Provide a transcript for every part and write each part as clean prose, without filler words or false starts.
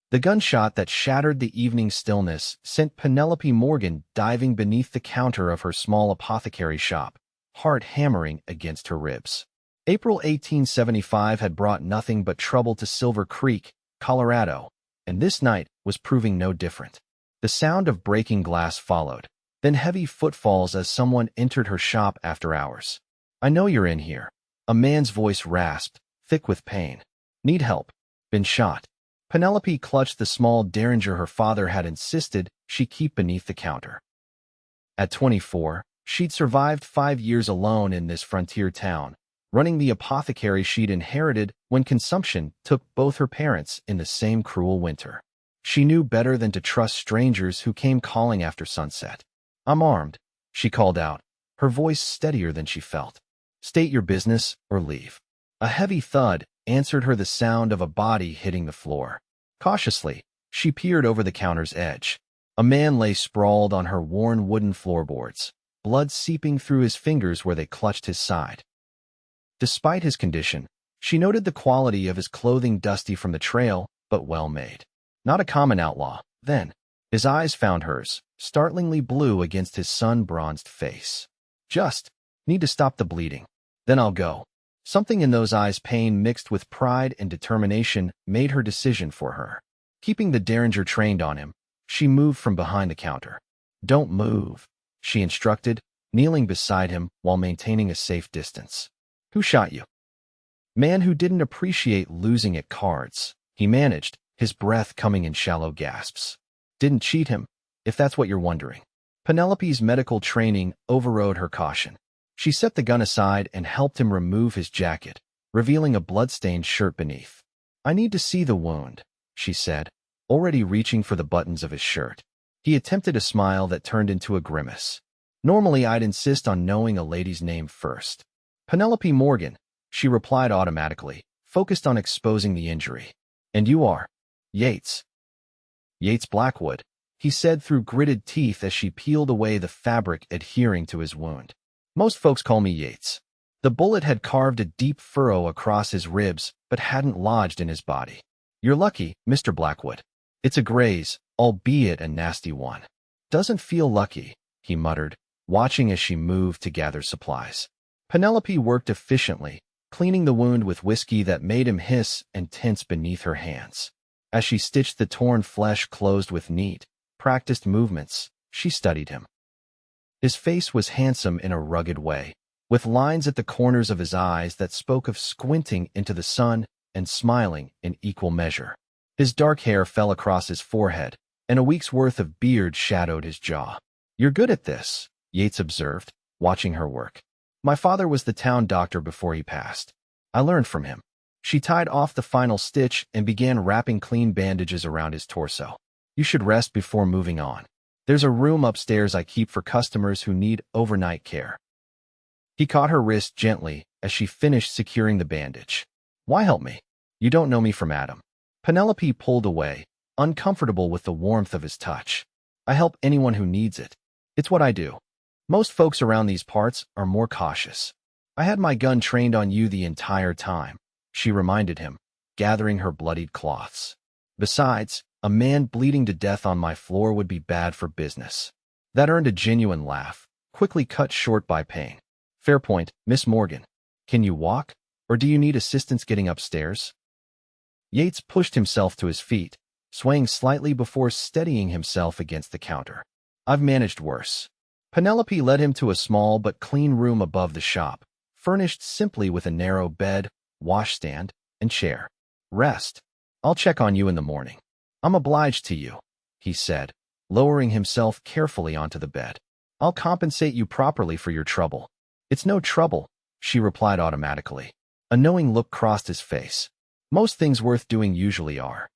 The gunshot that shattered the evening stillness sent Penelope Morgan diving beneath the counter of her small apothecary shop, heart hammering against her ribs. April 1875 had brought nothing but trouble to Silver Creek, Colorado, and this night was proving no different. The sound of breaking glass followed, then heavy footfalls as someone entered her shop after hours. "I know you're in here." A man's voice rasped, thick with pain. "Need help? Been shot." Penelope clutched the small derringer her father had insisted she keep beneath the counter. At 24, she'd survived 5 years alone in this frontier town, running the apothecary she'd inherited when consumption took both her parents in the same cruel winter. She knew better than to trust strangers who came calling after sunset. "I'm armed," she called out, her voice steadier than she felt. "State your business or leave." A heavy thud answered her, the sound of a body hitting the floor. Cautiously, she peered over the counter's edge. A man lay sprawled on her worn wooden floorboards, blood seeping through his fingers where they clutched his side. Despite his condition, she noted the quality of his clothing, dusty from the trail, but well-made. Not a common outlaw, then. His eyes found hers, startlingly blue against his sun-bronzed face. "Just need to stop the bleeding. Then I'll go." Something in those eyes, pain mixed with pride and determination, made her decision for her. Keeping the derringer trained on him, she moved from behind the counter. "Don't move," she instructed, kneeling beside him while maintaining a safe distance. "Who shot you?" Man who didn't appreciate losing at cards, he managed, his breath coming in shallow gasps. "Didn't cheat him, if that's what you're wondering." Penelope's medical training overrode her caution. She set the gun aside and helped him remove his jacket, revealing a blood-stained shirt beneath. "I need to see the wound," she said, already reaching for the buttons of his shirt. He attempted a smile that turned into a grimace. "Normally I'd insist on knowing a lady's name first." "Penelope Morgan," she replied automatically, focused on exposing the injury. "And you are?" "Yates." "Yates Blackwood," he said through gritted teeth as she peeled away the fabric adhering to his wound. "Most folks call me Yates." The bullet had carved a deep furrow across his ribs, but hadn't lodged in his body. "You're lucky, Mr. Blackwood. It's a graze, albeit a nasty one." "Doesn't feel lucky," he muttered, watching as she moved to gather supplies. Penelope worked efficiently, cleaning the wound with whiskey that made him hiss and tense beneath her hands. As she stitched the torn flesh closed with neat, practiced movements, she studied him. His face was handsome in a rugged way, with lines at the corners of his eyes that spoke of squinting into the sun and smiling in equal measure. His dark hair fell across his forehead, and a week's worth of beard shadowed his jaw. "You're good at this," Yates observed, watching her work. "My father was the town doctor before he passed. I learned from him." She tied off the final stitch and began wrapping clean bandages around his torso. "You should rest before moving on. There's a room upstairs I keep for customers who need overnight care." He caught her wrist gently as she finished securing the bandage. "Why help me? You don't know me from Adam." Penelope pulled away, uncomfortable with the warmth of his touch. "I help anyone who needs it. It's what I do. Most folks around these parts are more cautious." "I had my gun trained on you the entire time," she reminded him, gathering her bloodied cloths. "Besides, a man bleeding to death on my floor would be bad for business." That earned a genuine laugh, quickly cut short by pain. "Fair point, Miss Morgan. Can you walk, or do you need assistance getting upstairs?" Yates pushed himself to his feet, swaying slightly before steadying himself against the counter. "I've managed worse." Penelope led him to a small but clean room above the shop, furnished simply with a narrow bed, washstand, and chair. "Rest. I'll check on you in the morning." "I'm obliged to you," he said, lowering himself carefully onto the bed. "I'll compensate you properly for your trouble." "It's no trouble," she replied automatically. A knowing look crossed his face. "Most things worth doing usually are."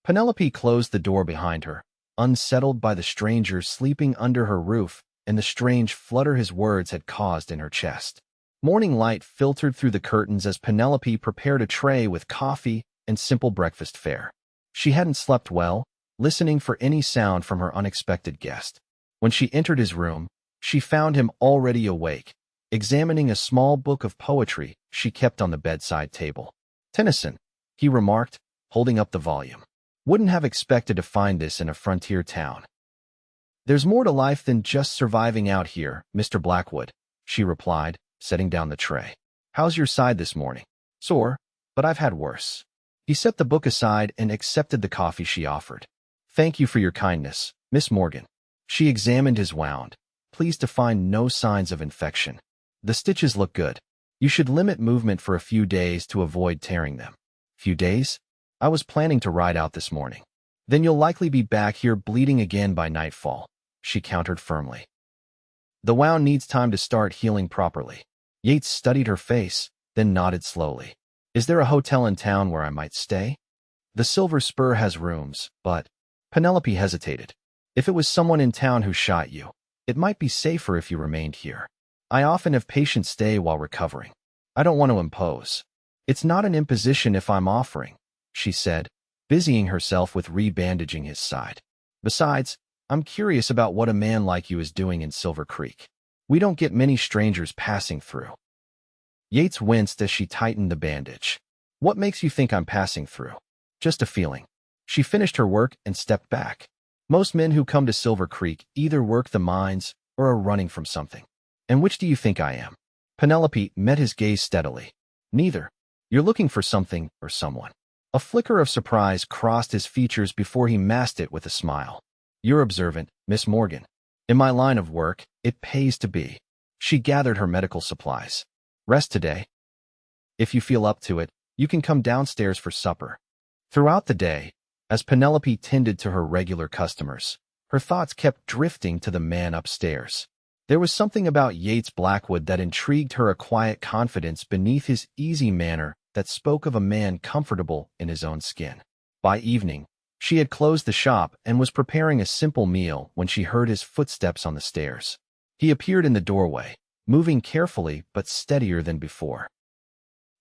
Penelope closed the door behind her, unsettled by the stranger sleeping under her roof and the strange flutter his words had caused in her chest. Morning light filtered through the curtains as Penelope prepared a tray with coffee and simple breakfast fare. She hadn't slept well, listening for any sound from her unexpected guest. When she entered his room, she found him already awake, examining a small book of poetry she kept on the bedside table. "Tennyson," he remarked, holding up the volume. Wouldn't have expected to find this in a frontier town. There's more to life than just surviving out here, Mr. Blackwood, she replied, setting down the tray. How's your side this morning? Sore, but I've had worse. He set the book aside and accepted the coffee she offered. Thank you for your kindness, Miss Morgan. She examined his wound, pleased to find no signs of infection. The stitches look good. You should limit movement for a few days to avoid tearing them. Few days? I was planning to ride out this morning. Then you'll likely be back here bleeding again by nightfall, she countered firmly. The wound needs time to start healing properly. Yates studied her face, then nodded slowly. Is there a hotel in town where I might stay? The Silver Spur has rooms, but... Penelope hesitated. If it was someone in town who shot you, it might be safer if you remained here. I often have patients stay while recovering. I don't want to impose. It's not an imposition if I'm offering, she said, busying herself with rebandaging his side. Besides, I'm curious about what a man like you is doing in Silver Creek. We don't get many strangers passing through. Yates winced as she tightened the bandage. What makes you think I'm passing through? Just a feeling. She finished her work and stepped back. Most men who come to Silver Creek either work the mines or are running from something. And which do you think I am? Penelope met his gaze steadily. Neither. You're looking for something or someone. A flicker of surprise crossed his features before he masked it with a smile. You're observant, Miss Morgan. In my line of work, it pays to be. She gathered her medical supplies. Rest today. If you feel up to it, you can come downstairs for supper. Throughout the day, as Penelope tended to her regular customers, her thoughts kept drifting to the man upstairs. There was something about Yates Blackwood that intrigued her, a quiet confidence beneath his easy manner that spoke of a man comfortable in his own skin. By evening, she had closed the shop and was preparing a simple meal when she heard his footsteps on the stairs. He appeared in the doorway, moving carefully but steadier than before.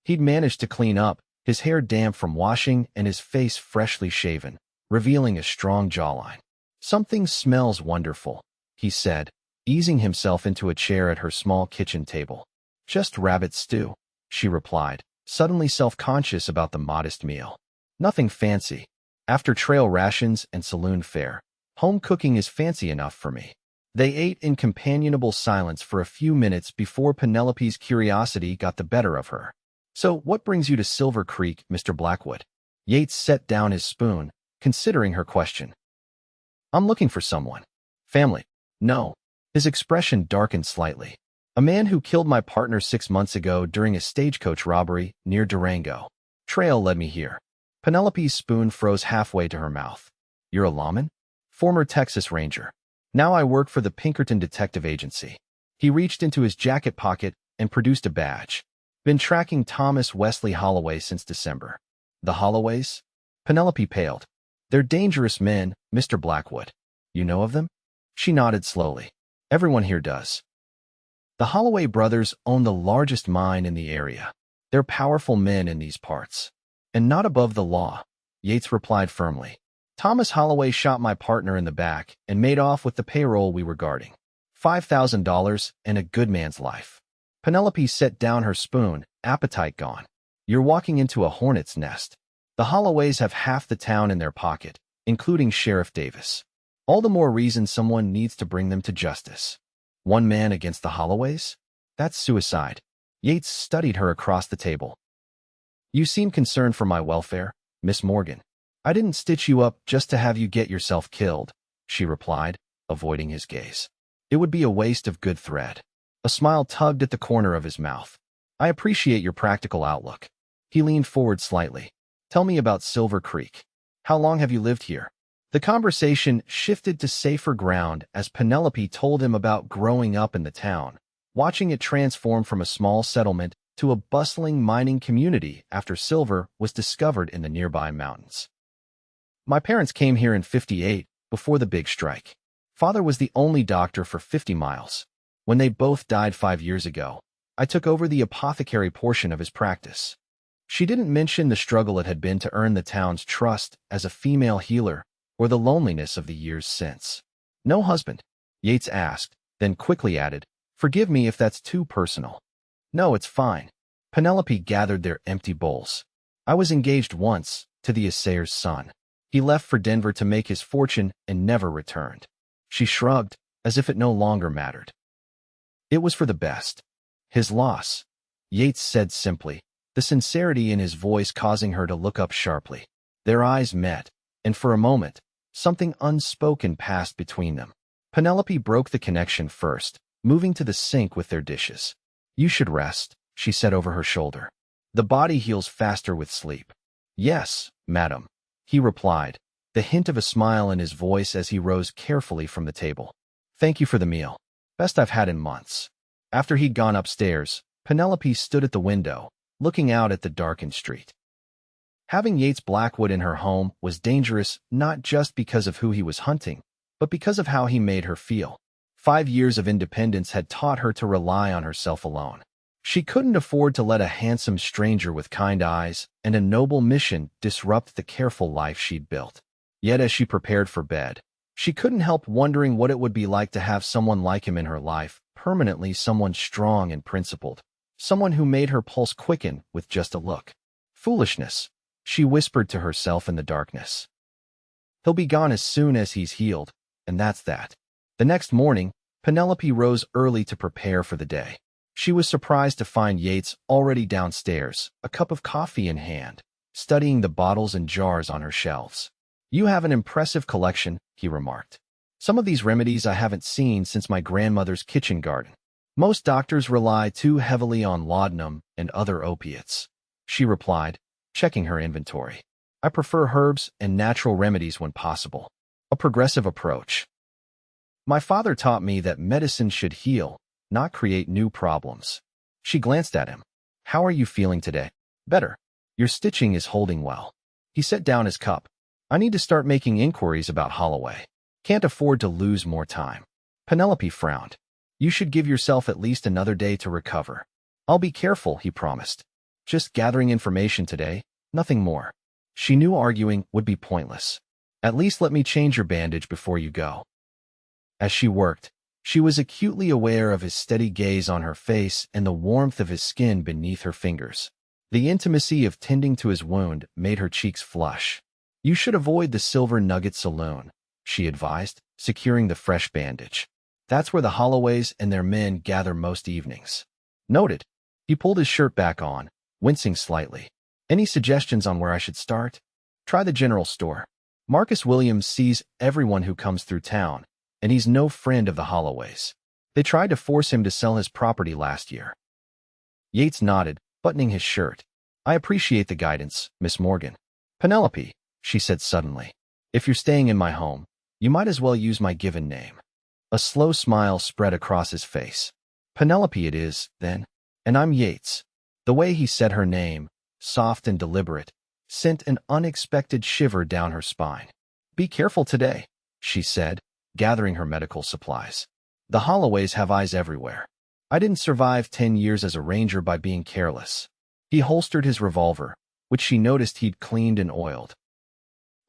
He'd managed to clean up, his hair damp from washing and his face freshly shaven, revealing a strong jawline. Something smells wonderful, he said, easing himself into a chair at her small kitchen table. Just rabbit stew, she replied, suddenly self-conscious about the modest meal. Nothing fancy. After trail rations and saloon fare, home cooking is fancy enough for me. They ate in companionable silence for a few minutes before Penelope's curiosity got the better of her. So, what brings you to Silver Creek, Mr. Blackwood? Yates set down his spoon, considering her question. I'm looking for someone. Family. No. His expression darkened slightly. A man who killed my partner 6 months ago during a stagecoach robbery near Durango. Trail led me here. Penelope's spoon froze halfway to her mouth. You're a lawman? Former Texas Ranger. Now I work for the Pinkerton Detective Agency. He reached into his jacket pocket and produced a badge. Been tracking Thomas Wesley Holloway since December. The Holloways? Penelope paled. They're dangerous men, Mr. Blackwood. You know of them? She nodded slowly. Everyone here does. The Holloway brothers own the largest mine in the area. They're powerful men in these parts. And not above the law, Yates replied firmly. Thomas Holloway shot my partner in the back and made off with the payroll we were guarding. $5,000 and a good man's life. Penelope set down her spoon, appetite gone. You're walking into a hornet's nest. The Holloways have half the town in their pocket, including Sheriff Davis. All the more reason someone needs to bring them to justice. One man against the Holloways? That's suicide. Yates studied her across the table. You seem concerned for my welfare, Miss Morgan. I didn't stitch you up just to have you get yourself killed, she replied, avoiding his gaze. It would be a waste of good thread. A smile tugged at the corner of his mouth. I appreciate your practical outlook. He leaned forward slightly. Tell me about Silver Creek. How long have you lived here? The conversation shifted to safer ground as Penelope told him about growing up in the town, watching it transform from a small settlement to a bustling mining community after silver was discovered in the nearby mountains. My parents came here in '58, before the big strike. Father was the only doctor for 50 miles. When they both died 5 years ago, I took over the apothecary portion of his practice. She didn't mention the struggle it had been to earn the town's trust as a female healer or the loneliness of the years since. No husband? Yates asked, then quickly added, forgive me if that's too personal. No, it's fine. Penelope gathered their empty bowls. I was engaged once, to the assayer's son. He left for Denver to make his fortune and never returned. She shrugged, as if it no longer mattered. It was for the best. His loss, Yates said simply, the sincerity in his voice causing her to look up sharply. Their eyes met, and for a moment, something unspoken passed between them. Penelope broke the connection first, moving to the sink with their dishes. "You should rest," she said over her shoulder. "The body heals faster with sleep." "Yes, madam," he replied, the hint of a smile in his voice as he rose carefully from the table. "Thank you for the meal. Best I've had in months." After he'd gone upstairs, Penelope stood at the window, looking out at the darkened street. Having Yates Blackwood in her home was dangerous not just because of who he was hunting, but because of how he made her feel. 5 years of independence had taught her to rely on herself alone. She couldn't afford to let a handsome stranger with kind eyes and a noble mission disrupt the careful life she'd built. Yet as she prepared for bed, she couldn't help wondering what it would be like to have someone like him in her life, permanently someone strong and principled, someone who made her pulse quicken with just a look. Foolishness, she whispered to herself in the darkness. He'll be gone as soon as he's healed, and that's that. The next morning, Penelope rose early to prepare for the day. She was surprised to find Yates already downstairs, a cup of coffee in hand, studying the bottles and jars on her shelves. "You have an impressive collection," he remarked. "Some of these remedies I haven't seen since my grandmother's kitchen garden. Most doctors rely too heavily on laudanum and other opiates," she replied, checking her inventory. "I prefer herbs and natural remedies when possible. A progressive approach. My father taught me that medicine should heal, not create new problems." She glanced at him. "How are you feeling today?" "Better. Your stitching is holding well." He set down his cup. "I need to start making inquiries about Holloway. Can't afford to lose more time." Penelope frowned. "You should give yourself at least another day to recover." "I'll be careful," he promised. "Just gathering information today, nothing more." She knew arguing would be pointless. "At least let me change your bandage before you go." As she worked, she was acutely aware of his steady gaze on her face and the warmth of his skin beneath her fingers. The intimacy of tending to his wound made her cheeks flush. "You should avoid the Silver Nugget Saloon," she advised, securing the fresh bandage. "That's where the Holloways and their men gather most evenings." "Noted." He pulled his shirt back on, wincing slightly. "Any suggestions on where I should start?" "Try the general store. Marcus Williams sees everyone who comes through town, and he's no friend of the Holloways. They tried to force him to sell his property last year." Yates nodded, buttoning his shirt. "I appreciate the guidance, Miss Morgan." "Penelope," she said suddenly, "if you're staying in my home, you might as well use my given name." A slow smile spread across his face. "Penelope it is, then, and I'm Yates." The way he said her name, soft and deliberate, sent an unexpected shiver down her spine. "Be careful today," she said, gathering her medical supplies. "The Holloways have eyes everywhere. I didn't survive 10 years as a ranger by being careless." He holstered his revolver, which she noticed he'd cleaned and oiled.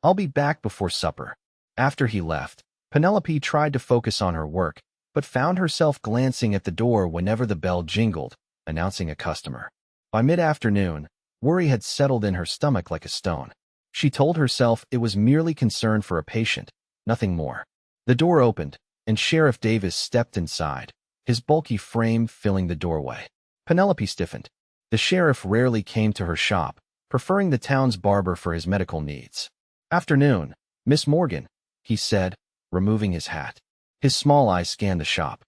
"I'll be back before supper." After he left, Penelope tried to focus on her work, but found herself glancing at the door whenever the bell jingled, announcing a customer. By mid-afternoon, worry had settled in her stomach like a stone. She told herself it was merely concern for a patient, nothing more. The door opened, and Sheriff Davis stepped inside, his bulky frame filling the doorway. Penelope stiffened. The sheriff rarely came to her shop, preferring the town's barber for his medical needs. "Afternoon, Miss Morgan," he said, removing his hat. His small eyes scanned the shop.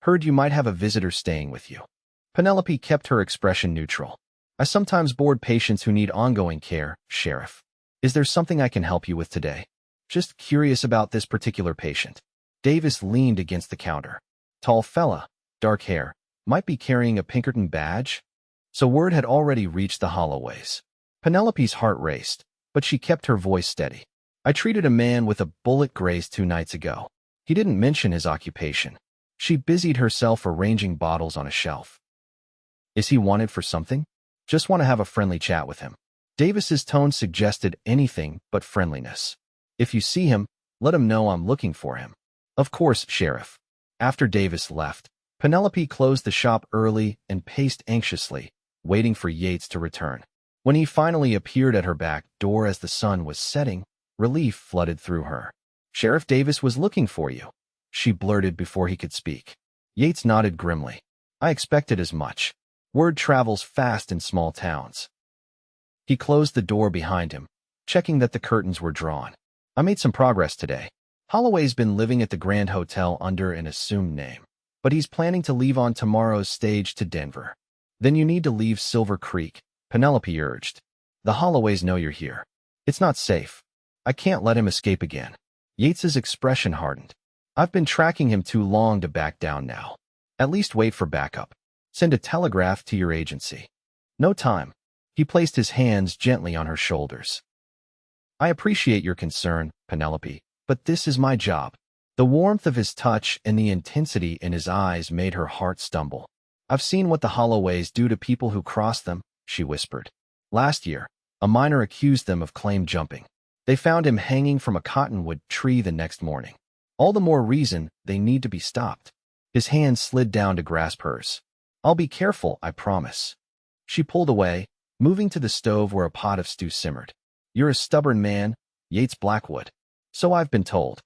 "Heard you might have a visitor staying with you." Penelope kept her expression neutral. "I sometimes board patients who need ongoing care, Sheriff. Is there something I can help you with today?" "Just curious about this particular patient." Davis leaned against the counter. Tall fella, dark hair, might be carrying a Pinkerton badge. So word had already reached the Holloways. Penelope's heart raced, but she kept her voice steady. "I treated a man with a bullet grazed 2 nights ago. He didn't mention his occupation." She busied herself arranging bottles on a shelf. "Is he wanted for something?" "Just want to have a friendly chat with him." Davis's tone suggested anything but friendliness. "If you see him, let him know I'm looking for him." "Of course, Sheriff." After Davis left, Penelope closed the shop early and paced anxiously, waiting for Yates to return. When he finally appeared at her back door as the sun was setting, Relief flooded through her. "Sheriff Davis was looking for you," she blurted before he could speak. Yates nodded grimly. "I expected as much. Word travels fast in small towns." He closed the door behind him, checking that the curtains were drawn. "I made some progress today. Holloway's been living at the Grand Hotel under an assumed name, but he's planning to leave on tomorrow's stage to Denver." "Then you need to leave Silver Creek," Penelope urged. "The Holloways know you're here. It's not safe. I can't let him escape again." Yates's expression hardened. "I've been tracking him too long to back down now. At least wait for backup. Send a telegraph to your agency." "No time." He placed his hands gently on her shoulders. "I appreciate your concern, Penelope, but this is my job." The warmth of his touch and the intensity in his eyes made her heart stumble. "I've seen what the Holloways do to people who cross them," she whispered. "Last year, a miner accused them of claim jumping. They found him hanging from a cottonwood tree the next morning. All the more reason they need to be stopped." His hand slid down to grasp hers. "I'll be careful, I promise." She pulled away, moving to the stove where a pot of stew simmered. "You're a stubborn man, Yates Blackwood." "So I've been told."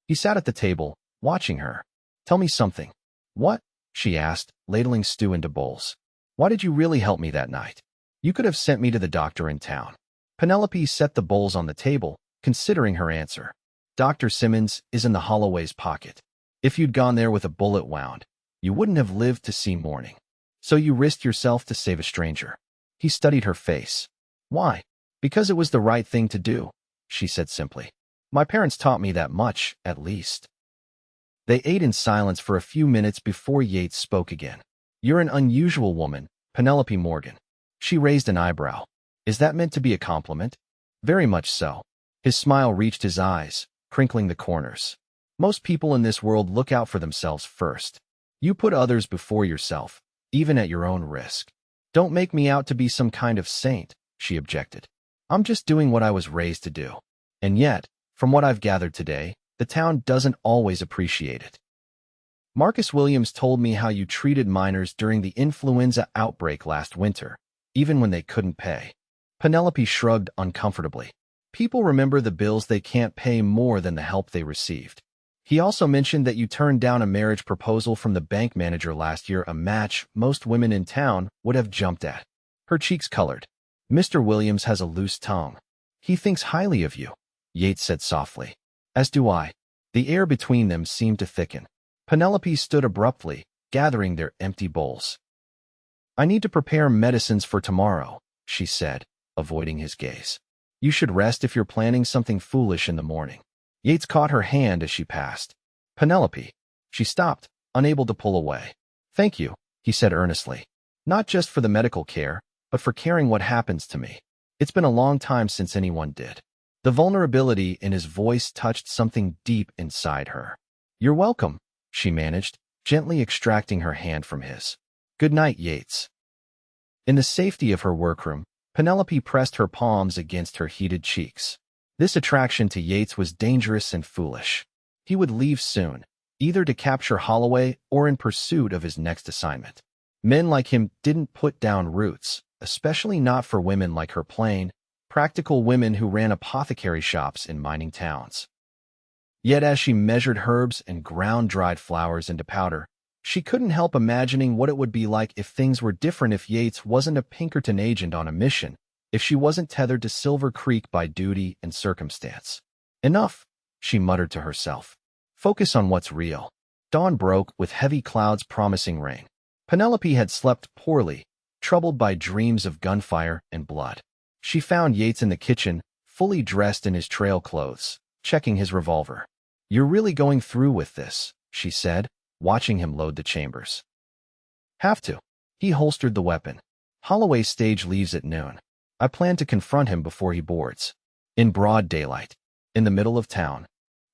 He sat at the table, watching her. "Tell me something." "What?" she asked, ladling stew into bowls. "Why did you really help me that night? You could have sent me to the doctor in town." Penelope set the bowls on the table, considering her answer. "Dr. Simmons is in the Holloway's pocket. If you'd gone there with a bullet wound, you wouldn't have lived to see morning. So you risked yourself to save a stranger." He studied her face. "Why?" "Because it was the right thing to do," she said simply. "My parents taught me that much, at least." They ate in silence for a few minutes before Yates spoke again. "You're an unusual woman, Penelope Morgan." She raised an eyebrow. "Is that meant to be a compliment?" "Very much so." His smile reached his eyes, crinkling the corners. "Most people in this world look out for themselves first. You put others before yourself, even at your own risk." "Don't make me out to be some kind of saint," she objected. "I'm just doing what I was raised to do. And yet, from what I've gathered today, the town doesn't always appreciate it. Marcus Williams told me how you treated miners during the influenza outbreak last winter, even when they couldn't pay." Penelope shrugged uncomfortably. "People remember the bills they can't pay more than the help they received." "He also mentioned that you turned down a marriage proposal from the bank manager last year, a match most women in town would have jumped at." Her cheeks colored. "Mr. Williams has a loose tongue. He thinks highly of you," Yates said softly. "As do I." The air between them seemed to thicken. Penelope stood abruptly, gathering their empty bowls. "I need to prepare medicines for tomorrow," she said, avoiding his gaze. "You should rest if you're planning something foolish in the morning." Yates caught her hand as she passed. "Penelope." She stopped, unable to pull away. "Thank you," he said earnestly. "Not just for the medical care, but for caring what happens to me. It's been a long time since anyone did." The vulnerability in his voice touched something deep inside her. "You're welcome," she managed, gently extracting her hand from his. "Good night, Yates." In the safety of her workroom, Penelope pressed her palms against her heated cheeks. This attraction to Yates was dangerous and foolish. He would leave soon, either to capture Holloway or in pursuit of his next assignment. Men like him didn't put down roots, especially not for women like her, plain, practical women who ran apothecary shops in mining towns. Yet as she measured herbs and ground dried flowers into powder, she couldn't help imagining what it would be like if things were different, if Yates wasn't a Pinkerton agent on a mission, if she wasn't tethered to Silver Creek by duty and circumstance. "Enough," she muttered to herself. "Focus on what's real." Dawn broke with heavy clouds promising rain. Penelope had slept poorly, troubled by dreams of gunfire and blood. She found Yates in the kitchen, fully dressed in his trail clothes, checking his revolver. "You're really going through with this," she said, watching him load the chambers. "Have to." He holstered the weapon. "Holloway's stage leaves at noon. I plan to confront him before he boards. In broad daylight. In the middle of town.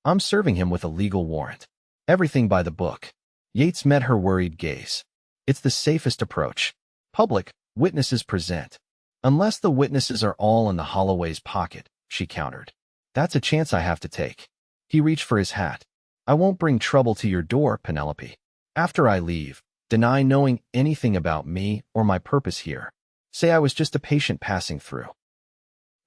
I'm serving him with a legal warrant. Everything by the book." Yates met her worried gaze. "It's the safest approach. Public witnesses present." "Unless the witnesses are all in the Holloway's pocket," she countered. "That's a chance I have to take." He reached for his hat. "I won't bring trouble to your door, Penelope. After I leave, deny knowing anything about me or my purpose here. Say I was just a patient passing through."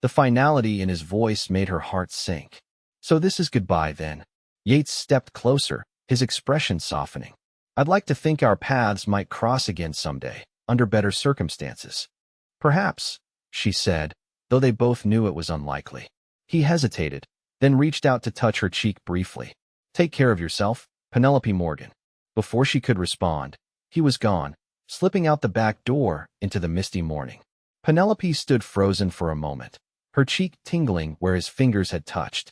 The finality in his voice made her heart sink. So this is goodbye, then. Yates stepped closer, his expression softening. I'd like to think our paths might cross again someday, under better circumstances. Perhaps, she said, though they both knew it was unlikely. He hesitated, then reached out to touch her cheek briefly. Take care of yourself, Penelope Morgan. Before she could respond, he was gone, slipping out the back door into the misty morning. Penelope stood frozen for a moment, her cheek tingling where his fingers had touched.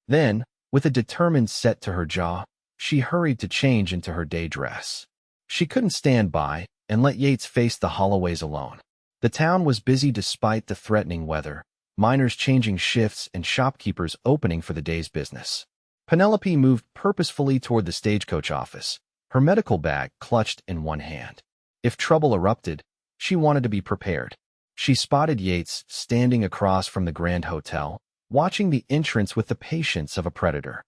Then, with a determined set to her jaw, she hurried to change into her day dress. She couldn't stand by and let Yates face the Holloways alone. The town was busy despite the threatening weather, miners changing shifts and shopkeepers opening for the day's business. Penelope moved purposefully toward the stagecoach office, her medical bag clutched in one hand. If trouble erupted, she wanted to be prepared. She spotted Yates standing across from the Grand Hotel, watching the entrance with the patience of a predator.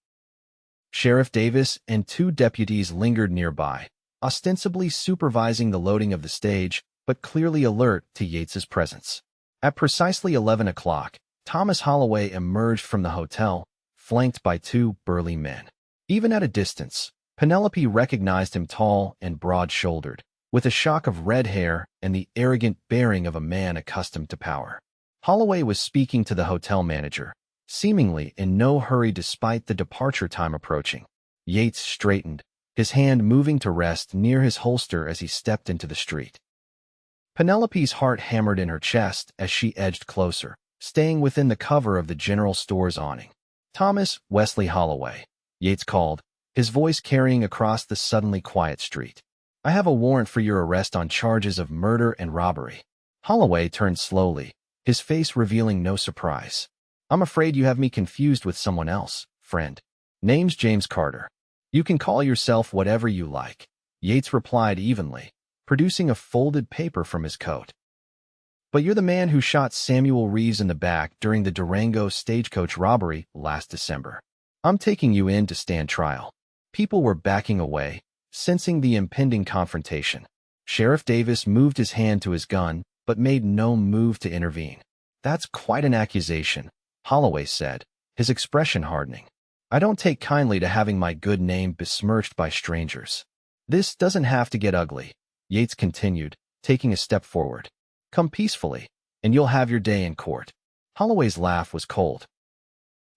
Sheriff Davis and 2 deputies lingered nearby, ostensibly supervising the loading of the stage, but clearly alert to Yates's presence. At precisely 11 o'clock, Thomas Holloway emerged from the hotel, flanked by 2 burly men. Even at a distance, Penelope recognized him tall and broad-shouldered, with a shock of red hair and the arrogant bearing of a man accustomed to power. Holloway was speaking to the hotel manager, seemingly in no hurry despite the departure time approaching. Yates straightened, his hand moving to rest near his holster as he stepped into the street. Penelope's heart hammered in her chest as she edged closer, staying within the cover of the general store's awning. Thomas Wesley Holloway, Yates called, his voice carrying across the suddenly quiet street. I have a warrant for your arrest on charges of murder and robbery. Holloway turned slowly, his face revealing no surprise. I'm afraid you have me confused with someone else, friend. Name's James Carter. You can call yourself whatever you like, Yates replied evenly, producing a folded paper from his coat. But you're the man who shot Samuel Reeves in the back during the Durango stagecoach robbery last December. I'm taking you in to stand trial. People were backing away, sensing the impending confrontation. Sheriff Davis moved his hand to his gun, but made no move to intervene. That's quite an accusation, Holloway said, his expression hardening. I don't take kindly to having my good name besmirched by strangers. This doesn't have to get ugly, Yates continued, taking a step forward. Come peacefully, and you'll have your day in court. Holloway's laugh was cold.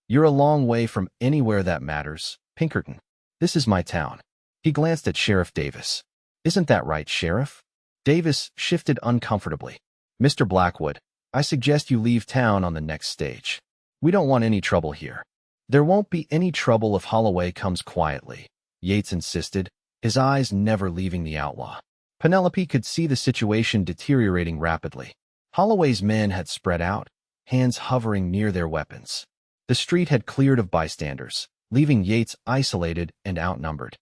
You're a long way from anywhere that matters, Pinkerton. This is my town. He glanced at Sheriff Davis. Isn't that right, Sheriff? Davis shifted uncomfortably. Mr. Blackwood, I suggest you leave town on the next stage. We don't want any trouble here. There won't be any trouble if Holloway comes quietly, Yates insisted, his eyes never leaving the outlaw. Penelope could see the situation deteriorating rapidly. Holloway's men had spread out, hands hovering near their weapons. The street had cleared of bystanders, leaving Yates isolated and outnumbered.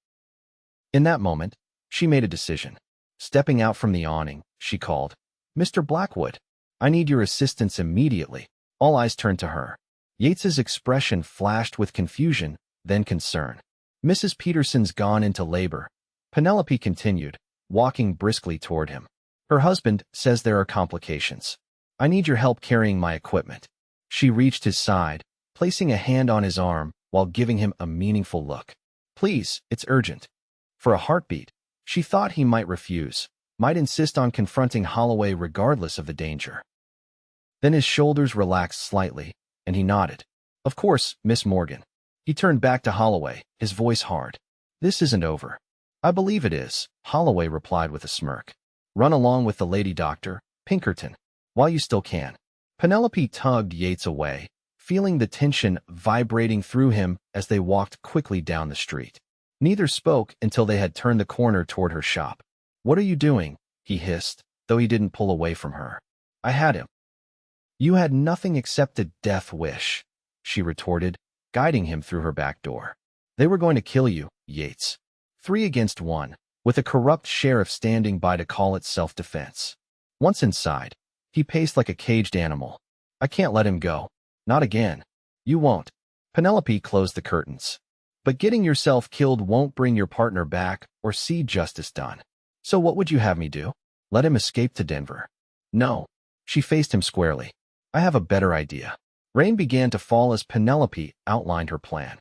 In that moment, she made a decision. Stepping out from the awning, she called, Mr. Blackwood, I need your assistance immediately. All eyes turned to her. Yates's expression flashed with confusion, then concern. Mrs. Peterson's gone into labor, Penelope continued, walking briskly toward him. Her husband says there are complications. I need your help carrying my equipment. She reached his side, placing a hand on his arm while giving him a meaningful look. Please, it's urgent. For a heartbeat, she thought he might refuse, might insist on confronting Holloway regardless of the danger. Then his shoulders relaxed slightly, and he nodded. Of course, Miss Morgan. He turned back to Holloway, his voice hard. This isn't over. I believe it is, Holloway replied with a smirk. Run along with the lady doctor, Pinkerton, while you still can. Penelope tugged Yates away, feeling the tension vibrating through him as they walked quickly down the street. Neither spoke until they had turned the corner toward her shop. What are you doing? He hissed, though he didn't pull away from her. I had him. You had nothing except a death wish, she retorted, guiding him through her back door. They were going to kill you, Yates. 3 against 1, with a corrupt sheriff standing by to call it self-defense. Once inside, he paced like a caged animal. I can't let him go. Not again. You won't. Penelope closed the curtains. But getting yourself killed won't bring your partner back or see justice done. So what would you have me do? Let him escape to Denver? No. She faced him squarely. I have a better idea. Rain began to fall as Penelope outlined her plan.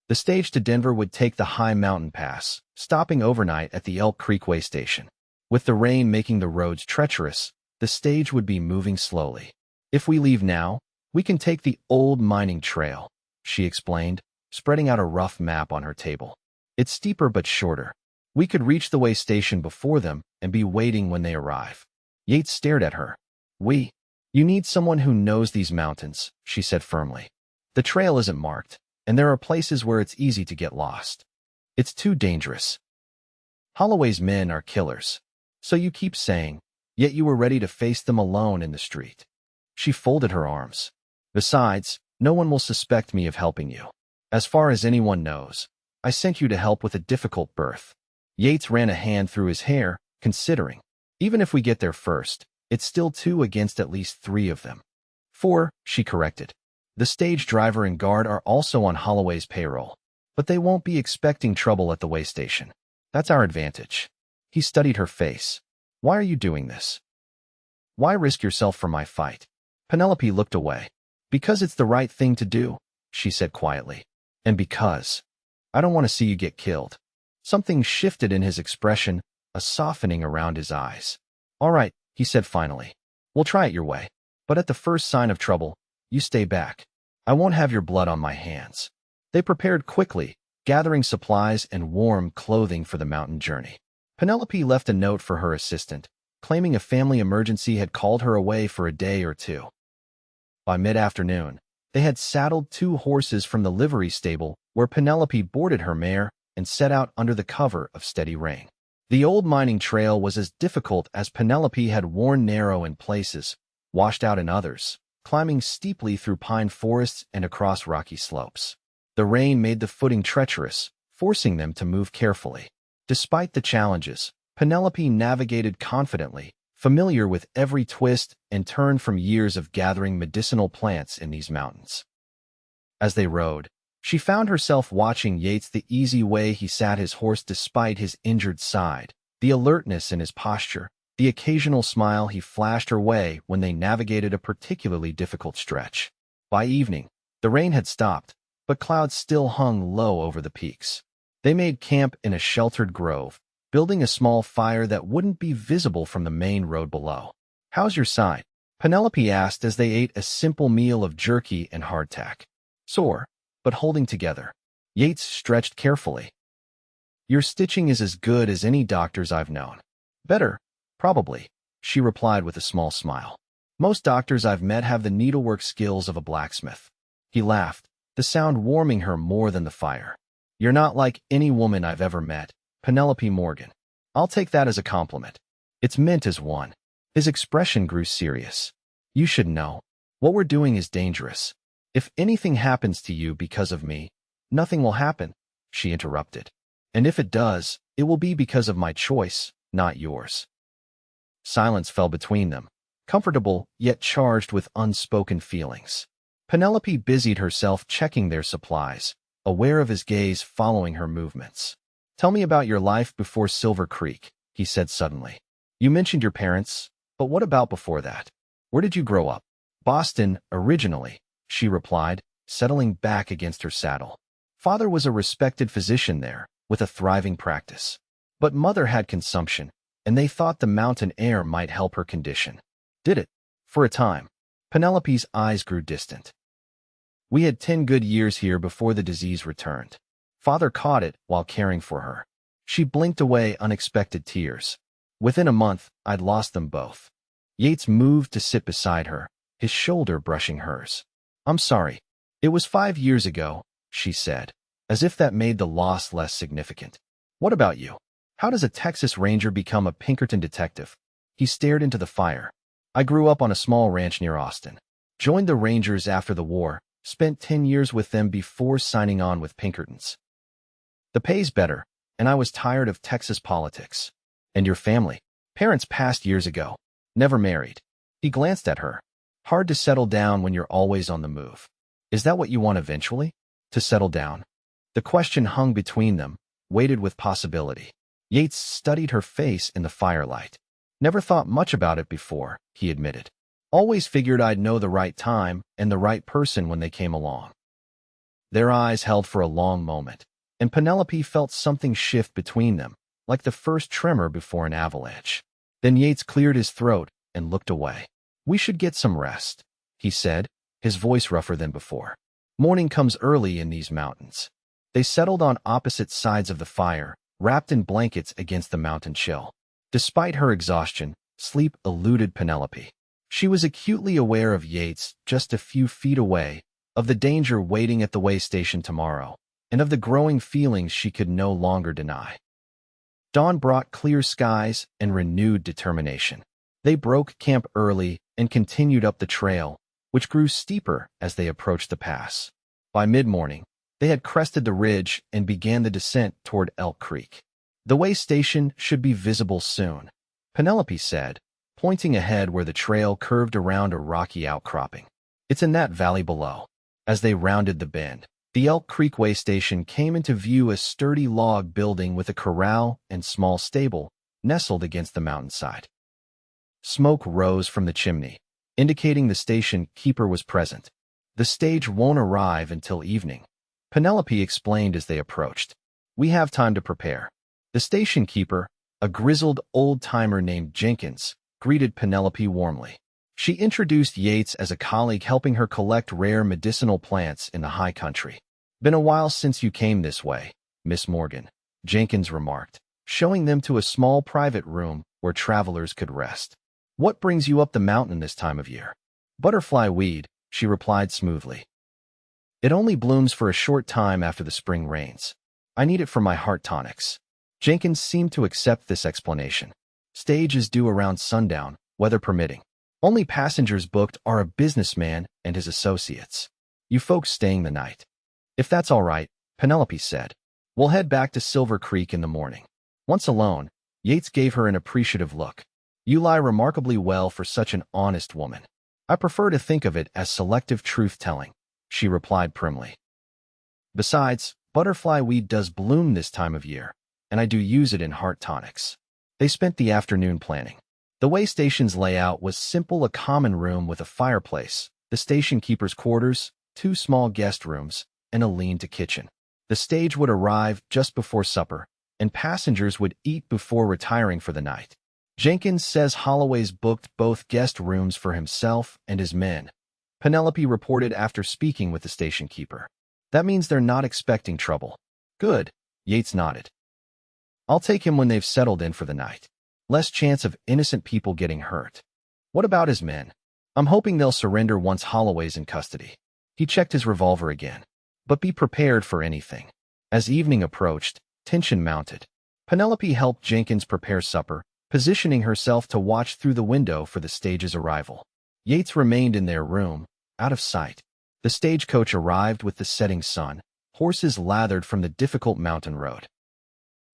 The stage to Denver would take the high mountain pass, stopping overnight at the Elk Creek way station. With the rain making the roads treacherous, the stage would be moving slowly. If we leave now, we can take the old mining trail, she explained, spreading out a rough map on her table. It's steeper but shorter. We could reach the way station before them and be waiting when they arrive. Yates stared at her. You need someone who knows these mountains, she said firmly. The trail isn't marked, and there are places where it's easy to get lost. It's too dangerous. Holloway's men are killers. So you keep saying, yet you were ready to face them alone in the street. She folded her arms. Besides, no one will suspect me of helping you. As far as anyone knows, I sent you to help with a difficult birth. Yates ran a hand through his hair, considering. Even if we get there first, it's still 2 against at least 3 of them. 4, she corrected. The stage driver and guard are also on Holloway's payroll, but they won't be expecting trouble at the way station. That's our advantage. He studied her face. Why are you doing this? Why risk yourself for my fight? Penelope looked away. Because it's the right thing to do, she said quietly. And because I don't want to see you get killed. Something shifted in his expression, a softening around his eyes. All right, he said finally. We'll try it your way. But at the first sign of trouble, you stay back. I won't have your blood on my hands. They prepared quickly, gathering supplies and warm clothing for the mountain journey. Penelope left a note for her assistant, claiming a family emergency had called her away for a day or 2. By mid-afternoon, they had saddled 2 horses from the livery stable where Penelope boarded her mare and set out under the cover of steady rain. The old mining trail was as difficult as Penelope had worn, narrow in places, washed out in others, climbing steeply through pine forests and across rocky slopes. The rain made the footing treacherous, forcing them to move carefully. Despite the challenges, Penelope navigated confidently, familiar with every twist and turn from years of gathering medicinal plants in these mountains. As they rode, she found herself watching Yates the easy way he sat his horse despite his injured side, the alertness in his posture, the occasional smile he flashed her way when they navigated a particularly difficult stretch. By evening, the rain had stopped, but clouds still hung low over the peaks. They made camp in a sheltered grove, building a small fire that wouldn't be visible from the main road below. How's your side? Penelope asked as they ate a simple meal of jerky and hardtack. Sore, but holding together. Yates stretched carefully. Your stitching is as good as any doctor's I've known. Better, probably, she replied with a small smile. Most doctors I've met have the needlework skills of a blacksmith. He laughed, the sound warming her more than the fire. You're not like any woman I've ever met, Penelope Morgan. I'll take that as a compliment. It's meant as one. His expression grew serious. You should know. What we're doing is dangerous. If anything happens to you because of me, nothing will happen, she interrupted. And if it does, it will be because of my choice, not yours. Silence fell between them, comfortable yet charged with unspoken feelings. Penelope busied herself checking their supplies, aware of his gaze following her movements. Tell me about your life before Silver Creek, he said suddenly. You mentioned your parents, but what about before that? Where did you grow up? Boston, originally, she replied, settling back against her saddle. Father was a respected physician there, with a thriving practice. But mother had consumption, and they thought the mountain air might help her condition. Did it? For a time. Penelope's eyes grew distant. We had 10 good years here before the disease returned. Father caught it while caring for her. She blinked away unexpected tears. Within a month, I'd lost them both. Yates moved to sit beside her, his shoulder brushing hers. I'm sorry. It was 5 years ago, she said, as if that made the loss less significant. What about you? How does a Texas Ranger become a Pinkerton detective? He stared into the fire. I grew up on a small ranch near Austin. Joined the Rangers after the war, spent 10 years with them before signing on with Pinkertons. The pay's better, and I was tired of Texas politics. And your family? Parents passed years ago. Never married. He glanced at her. Hard to settle down when you're always on the move. Is that what you want eventually? To settle down? The question hung between them, weighted with possibility. Yates studied her face in the firelight. Never thought much about it before, he admitted. Always figured I'd know the right time and the right person when they came along. Their eyes held for a long moment, and Penelope felt something shift between them, like the first tremor before an avalanche. Then Yates cleared his throat and looked away. "We should get some rest," he said, his voice rougher than before. "Morning comes early in these mountains." They settled on opposite sides of the fire, wrapped in blankets against the mountain chill. Despite her exhaustion, sleep eluded Penelope. She was acutely aware of Yates just a few feet away, of the danger waiting at the way station tomorrow, and of the growing feelings she could no longer deny. Dawn brought clear skies and renewed determination. They broke camp early and continued up the trail, which grew steeper as they approached the pass. By mid-morning, they had crested the ridge and began the descent toward Elk Creek. "The way station should be visible soon," Penelope said, pointing ahead where the trail curved around a rocky outcropping. "It's in that valley below." As they rounded the bend, the Elk Creek way station came into view, a sturdy log building with a corral and small stable nestled against the mountainside. Smoke rose from the chimney, indicating the station keeper was present. "The stage won't arrive until evening," Penelope explained as they approached. "We have time to prepare." The station keeper, a grizzled old-timer named Jenkins, greeted Penelope warmly. She introduced Yates as a colleague helping her collect rare medicinal plants in the high country. "Been a while since you came this way, Miss Morgan," Jenkins remarked, showing them to a small private room where travelers could rest. "What brings you up the mountain this time of year?" "Butterfly weed," she replied smoothly. "It only blooms for a short time after the spring rains. I need it for my heart tonics." Jenkins seemed to accept this explanation. "Stage is due around sundown, weather permitting. Only passengers booked are a businessman and his associates. You folks staying the night?" "If that's all right," Penelope said. "We'll head back to Silver Creek in the morning." Once alone, Yates gave her an appreciative look. "You lie remarkably well for such an honest woman." "I prefer to think of it as selective truth-telling," she replied primly. "Besides, butterfly weed does bloom this time of year, and I do use it in heart tonics." They spent the afternoon planning. The way station's layout was simple: a common room with a fireplace, the station keeper's quarters, 2 small guest rooms, and a lean-to kitchen. The stage would arrive just before supper, and passengers would eat before retiring for the night. "Jenkins says Holloway's booked both guest rooms for himself and his men," Penelope reported after speaking with the station keeper. "That means they're not expecting trouble." "Good," Yates nodded. "I'll take him when they've settled in for the night. Less chance of innocent people getting hurt." "What about his men?" "I'm hoping they'll surrender once Holloway's in custody." He checked his revolver again. "But be prepared for anything." As evening approached, tension mounted. Penelope helped Jenkins prepare supper, positioning herself to watch through the window for the stage's arrival. Yates remained in their room, out of sight. The stagecoach arrived with the setting sun, horses lathered from the difficult mountain road.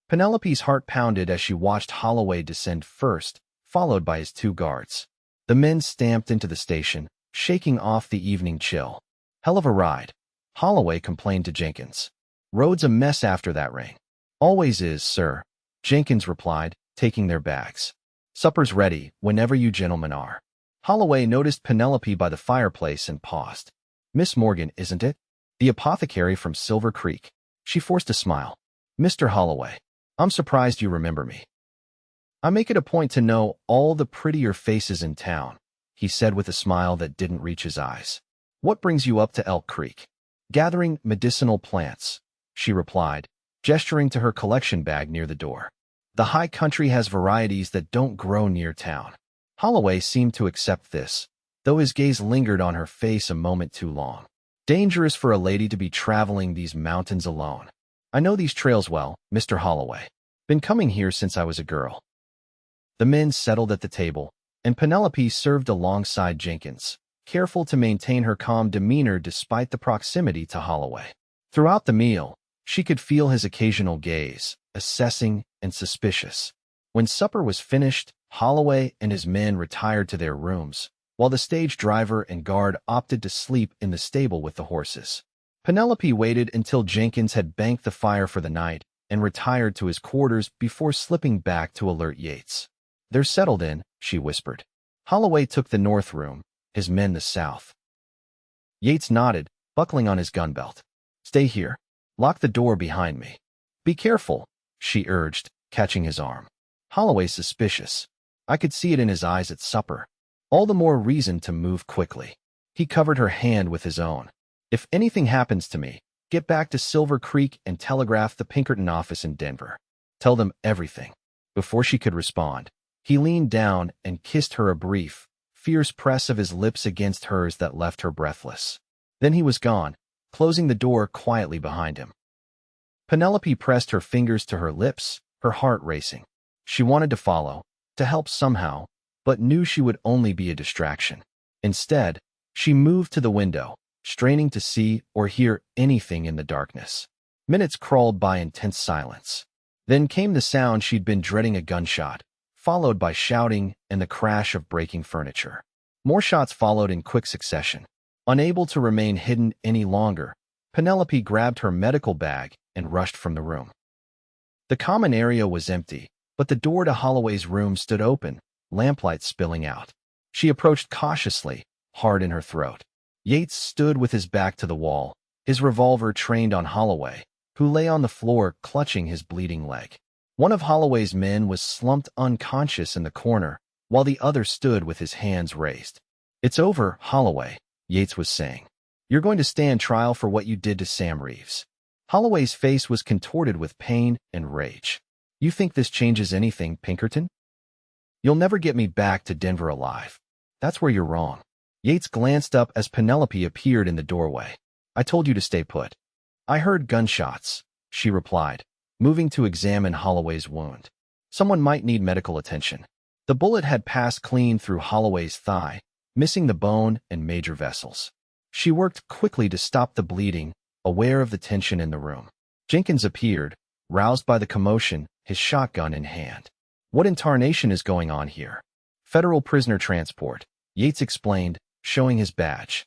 Penelope's heart pounded as she watched Holloway descend first, followed by his 2 guards. The men stamped into the station, shaking off the evening chill. "Hell of a ride," Holloway complained to Jenkins. "Road's a mess after that rain." "Always is, sir," Jenkins replied, taking their bags. "Supper's ready, whenever you gentlemen are." Holloway noticed Penelope by the fireplace and paused. "Miss Morgan, isn't it? The apothecary from Silver Creek." She forced a smile. "Mr. Holloway. I'm surprised you remember me." "I make it a point to know all the prettier faces in town," he said with a smile that didn't reach his eyes. "What brings you up to Elk Creek?" "Gathering medicinal plants," she replied, gesturing to her collection bag near the door. "The high country has varieties that don't grow near town." Holloway seemed to accept this, though his gaze lingered on her face a moment too long. "Dangerous for a lady to be traveling these mountains alone." "I know these trails well, Mr. Holloway. Been coming here since I was a girl." The men settled at the table, and Penelope served alongside Jenkins, careful to maintain her calm demeanor despite the proximity to Holloway. Throughout the meal, she could feel his occasional gaze, assessing and suspicious. When supper was finished, Holloway and his men retired to their rooms, while the stage driver and guard opted to sleep in the stable with the horses. Penelope waited until Jenkins had banked the fire for the night and retired to his quarters before slipping back to alert Yates. "They're settled in," she whispered. Holloway took the north room, his men the south. Yates nodded, buckling on his gun belt. Stay here. Lock the door behind me. Be careful, she urged, catching his arm. Holloway suspicious. I could see it in his eyes at supper. All the more reason to move quickly. He covered her hand with his own. If anything happens to me, get back to Silver Creek and telegraph the Pinkerton office in Denver. Tell them everything. Before she could respond, he leaned down and kissed her a brief, fierce press of his lips against hers that left her breathless. Then he was gone, closing the door quietly behind him. Penelope pressed her fingers to her lips, her heart racing. She wanted to follow, to help somehow, but knew she would only be a distraction. Instead, she moved to the window, straining to see or hear anything in the darkness. Minutes crawled by in tense silence. Then came the sound she'd been dreading, a gunshot, followed by shouting and the crash of breaking furniture. More shots followed in quick succession. Unable to remain hidden any longer, Penelope grabbed her medical bag and rushed from the room. The common area was empty, but the door to Holloway's room stood open, lamplight spilling out. She approached cautiously, hard in her throat. Yates stood with his back to the wall, his revolver trained on Holloway, who lay on the floor clutching his bleeding leg. One of Holloway's men was slumped unconscious in the corner, while the other stood with his hands raised. It's over, Holloway, Yates was saying. You're going to stand trial for what you did to Sam Reeves. Holloway's face was contorted with pain and rage. You think this changes anything, Pinkerton? You'll never get me back to Denver alive. That's where you're wrong. Yates glanced up as Penelope appeared in the doorway. I told you to stay put. I heard gunshots, she replied, moving to examine Holloway's wound. Someone might need medical attention. The bullet had passed clean through Holloway's thigh, missing the bone and major vessels. She worked quickly to stop the bleeding, aware of the tension in the room. Jenkins appeared, roused by the commotion, his shotgun in hand. What in tarnation is going on here? Federal prisoner transport, Yates explained, showing his badge.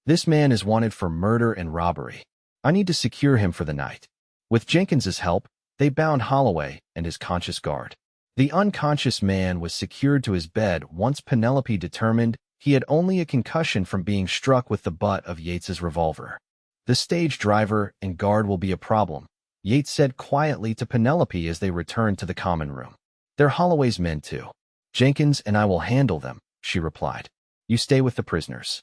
This man is wanted for murder and robbery. I need to secure him for the night. With Jenkins's help, they bound Holloway and his conscious guard. The unconscious man was secured to his bed once Penelope determined he had only a concussion from being struck with the butt of Yates's revolver. The stage driver and guard will be a problem, Yates said quietly to Penelope as they returned to the common room. They're Holloway's men too. Jenkins and I will handle them, she replied. You stay with the prisoners.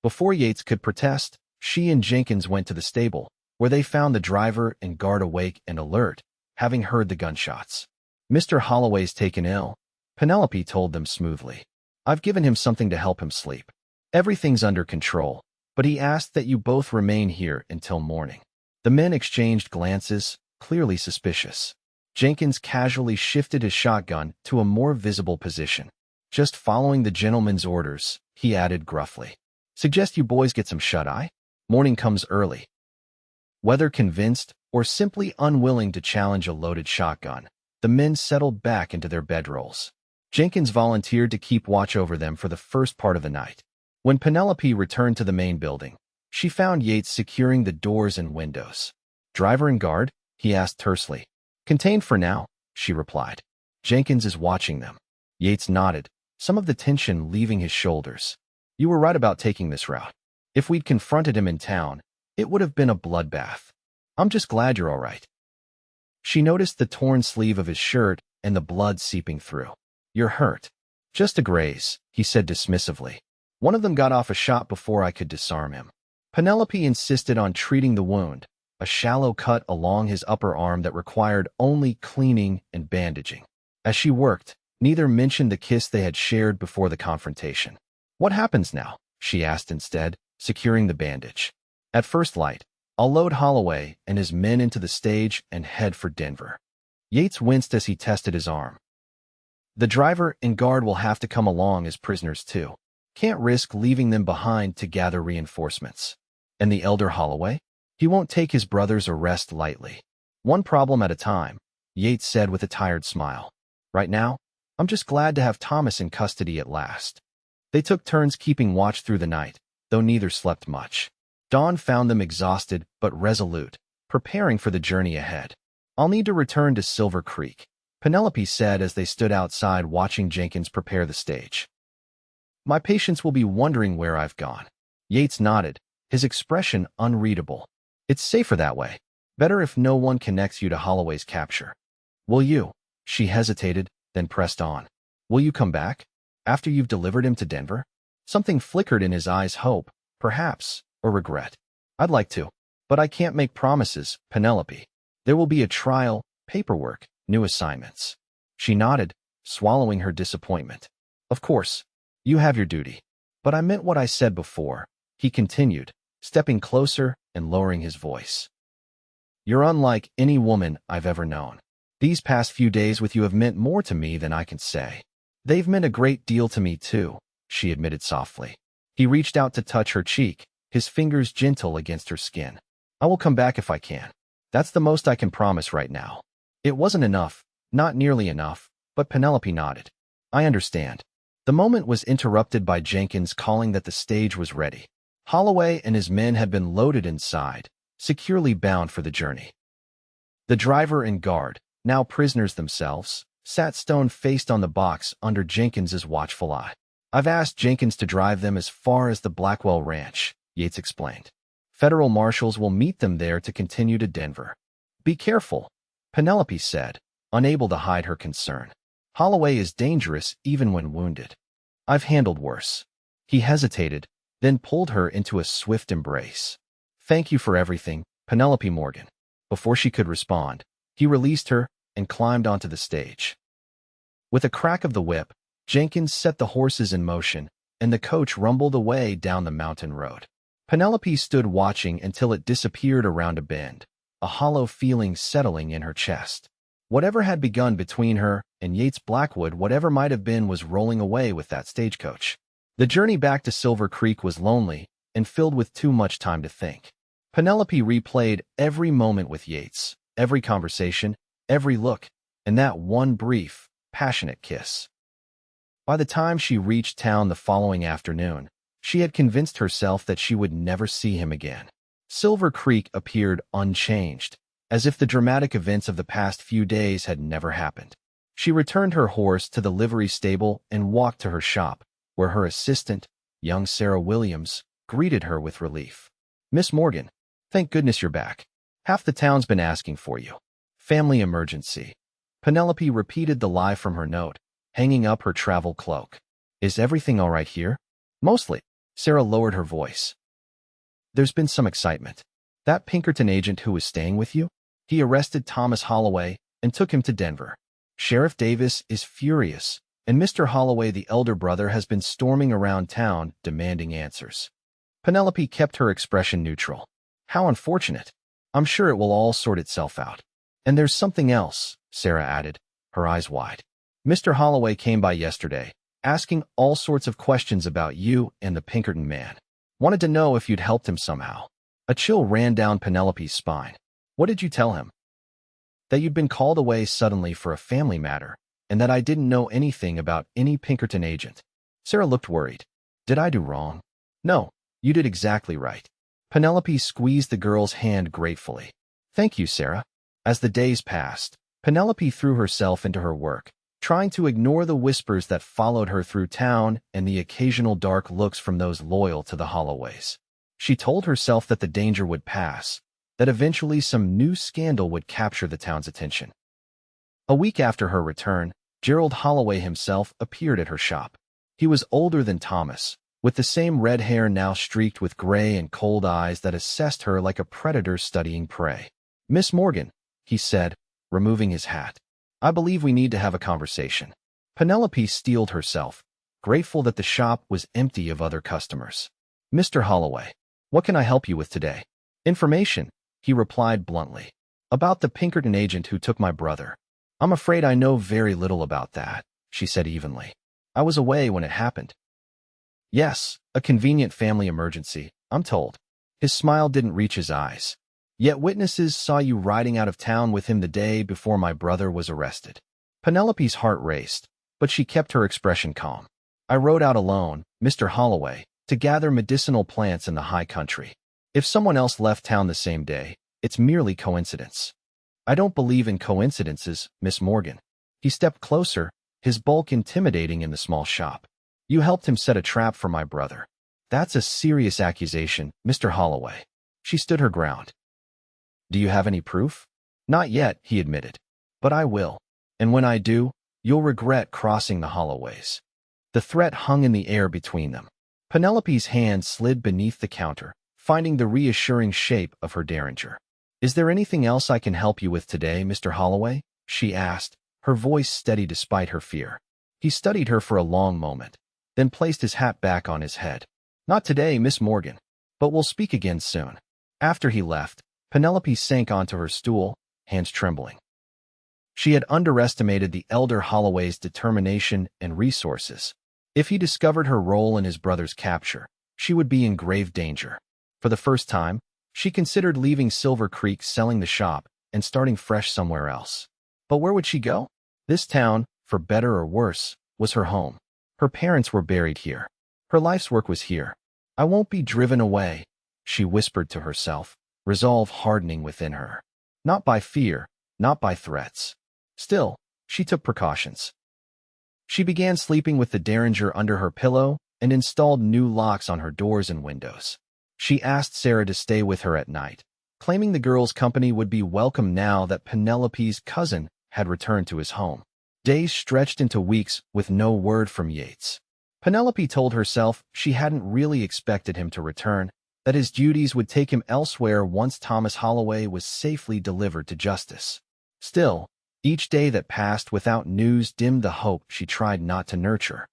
Before Yates could protest, she and Jenkins went to the stable, where they found the driver and guard awake and alert, having heard the gunshots. Mr. Holloway's taken ill, Penelope told them smoothly. I've given him something to help him sleep. Everything's under control, but he asked that you both remain here until morning. The men exchanged glances, clearly suspicious. Jenkins casually shifted his shotgun to a more visible position. Just following the gentleman's orders, he added gruffly. Suggest you boys get some shut-eye? Morning comes early. Whether convinced or simply unwilling to challenge a loaded shotgun, the men settled back into their bedrolls. Jenkins volunteered to keep watch over them for the first part of the night. When Penelope returned to the main building, she found Yates securing the doors and windows. Driver and guard? He asked tersely. Contained for now, she replied. Jenkins is watching them. Yates nodded, some of the tension leaving his shoulders. You were right about taking this route. If we'd confronted him in town, it would have been a bloodbath. I'm just glad you're all right. She noticed the torn sleeve of his shirt and the blood seeping through. You're hurt. Just a graze, he said dismissively. One of them got off a shot before I could disarm him. Penelope insisted on treating the wound, a shallow cut along his upper arm that required only cleaning and bandaging. As she worked, neither mentioned the kiss they had shared before the confrontation. What happens now? She asked instead, securing the bandage. At first light, I'll load Holloway and his men into the stage and head for Denver. Yates winced as he tested his arm. The driver and guard will have to come along as prisoners too. Can't risk leaving them behind to gather reinforcements. And the elder Holloway? He won't take his brother's arrest lightly. One problem at a time, Yates said with a tired smile. Right now, I'm just glad to have Thomas in custody at last. They took turns keeping watch through the night, though neither slept much. Dawn found them exhausted but resolute, preparing for the journey ahead. I'll need to return to Silver Creek. Penelope said as they stood outside watching Jenkins prepare the stage. My patients will be wondering where I've gone. Yates nodded, his expression unreadable. It's safer that way. Better if no one connects you to Holloway's capture. Will you? She hesitated, then pressed on. Will you come back? After you've delivered him to Denver? Something flickered in his eyes, hope, perhaps, or regret. I'd like to. But I can't make promises, Penelope. There will be a trial, paperwork, new assignments. She nodded, swallowing her disappointment. Of course. You have your duty. But I meant what I said before, he continued, stepping closer and lowering his voice. You're unlike any woman I've ever known. These past few days with you have meant more to me than I can say. They've meant a great deal to me too, she admitted softly. He reached out to touch her cheek, his fingers gentle against her skin. I will come back if I can. That's the most I can promise right now. It wasn't enough, not nearly enough, but Penelope nodded. I understand. The moment was interrupted by Jenkins calling that the stage was ready. Holloway and his men had been loaded inside, securely bound for the journey. The driver and guard, now prisoners themselves, sat stone-faced on the box under Jenkins's watchful eye. I've asked Jenkins to drive them as far as the Blackwell Ranch, Yates explained. Federal marshals will meet them there to continue to Denver. Be careful, Penelope said, unable to hide her concern. Holloway is dangerous even when wounded. I've handled worse. He hesitated, then pulled her into a swift embrace. Thank you for everything, Penelope Morgan. Before she could respond, he released her and climbed onto the stage. With a crack of the whip, Jenkins set the horses in motion, and the coach rumbled away down the mountain road. Penelope stood watching until it disappeared around a bend, a hollow feeling settling in her chest. Whatever had begun between her and Yates Blackwood, whatever might have been, was rolling away with that stagecoach. The journey back to Silver Creek was lonely and filled with too much time to think. Penelope replayed every moment with Yates, every conversation, every look, and that one brief, passionate kiss. By the time she reached town the following afternoon, she had convinced herself that she would never see him again. Silver Creek appeared unchanged, as if the dramatic events of the past few days had never happened. She returned her horse to the livery stable and walked to her shop, where her assistant, young Sarah Williams, greeted her with relief. Miss Morgan, thank goodness you're back. Half the town's been asking for you. Family emergency. Penelope repeated the lie from her note, hanging up her travel cloak. Is everything all right here? Mostly. Sarah lowered her voice. There's been some excitement. That Pinkerton agent who was staying with you? He arrested Thomas Holloway and took him to Denver. Sheriff Davis is furious, and Mr. Holloway, the elder brother, has been storming around town demanding answers. Penelope kept her expression neutral. How unfortunate. I'm sure it will all sort itself out. And there's something else, Sarah added, her eyes wide. Mr. Holloway came by yesterday, asking all sorts of questions about you and the Pinkerton man. Wanted to know if you'd helped him somehow. A chill ran down Penelope's spine. What did you tell him? That you'd been called away suddenly for a family matter, and that I didn't know anything about any Pinkerton agent. Sarah looked worried. Did I do wrong? No, you did exactly right. Penelope squeezed the girl's hand gratefully. Thank you, Sarah. As the days passed, Penelope threw herself into her work, trying to ignore the whispers that followed her through town and the occasional dark looks from those loyal to the Holloways. She told herself that the danger would pass, that eventually some new scandal would capture the town's attention. A week after her return, Gerald Holloway himself appeared at her shop. He was older than Thomas, with the same red hair now streaked with gray and cold eyes that assessed her like a predator studying prey. Miss Morgan, he said, removing his hat. I believe we need to have a conversation. Penelope steeled herself, grateful that the shop was empty of other customers. Mr. Holloway, what can I help you with today? Information, he replied bluntly. About the Pinkerton agent who took my brother. I'm afraid I know very little about that, she said evenly. I was away when it happened. Yes, a convenient family emergency, I'm told. His smile didn't reach his eyes. Yet witnesses saw you riding out of town with him the day before my brother was arrested. Penelope's heart raced, but she kept her expression calm. I rode out alone, Mr. Holloway, to gather medicinal plants in the high country. If someone else left town the same day, it's merely coincidence. I don't believe in coincidences, Miss Morgan. He stepped closer, his bulk intimidating in the small shop. You helped him set a trap for my brother. That's a serious accusation, Mr. Holloway. She stood her ground. Do you have any proof? Not yet, he admitted. But I will. And when I do, you'll regret crossing the Holloways. The threat hung in the air between them. Penelope's hand slid beneath the counter, finding the reassuring shape of her derringer. Is there anything else I can help you with today, Mr. Holloway? She asked, her voice steady despite her fear. He studied her for a long moment, then placed his hat back on his head. Not today, Miss Morgan, but we'll speak again soon. After he left, Penelope sank onto her stool, hands trembling. She had underestimated the elder Holloway's determination and resources. If he discovered her role in his brother's capture, she would be in grave danger. For the first time, she considered leaving Silver Creek, selling the shop, and starting fresh somewhere else. But where would she go? This town, for better or worse, was her home. Her parents were buried here. Her life's work was here. I won't be driven away, she whispered to herself, resolve hardening within her. Not by fear, not by threats. Still, she took precautions. She began sleeping with the derringer under her pillow and installed new locks on her doors and windows. She asked Sarah to stay with her at night, claiming the girl's company would be welcome now that Penelope's cousin had returned to his home. Days stretched into weeks with no word from Yates. Penelope told herself she hadn't really expected him to return, that his duties would take him elsewhere once Thomas Holloway was safely delivered to justice. Still, each day that passed without news dimmed the hope she tried not to nurture.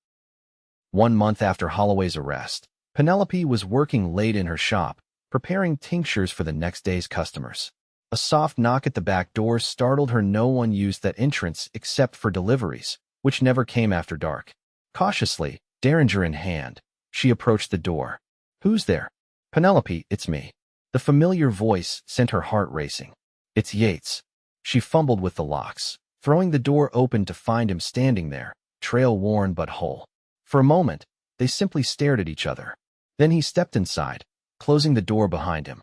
1 month after Holloway's arrest, Penelope was working late in her shop, preparing tinctures for the next day's customers. A soft knock at the back door startled her. No one used that entrance except for deliveries, which never came after dark. Cautiously, derringer in hand, she approached the door. Who's there? Penelope, it's me. The familiar voice sent her heart racing. It's Yates. She fumbled with the locks, throwing the door open to find him standing there, trail-worn but whole. For a moment, they simply stared at each other. Then he stepped inside, closing the door behind him.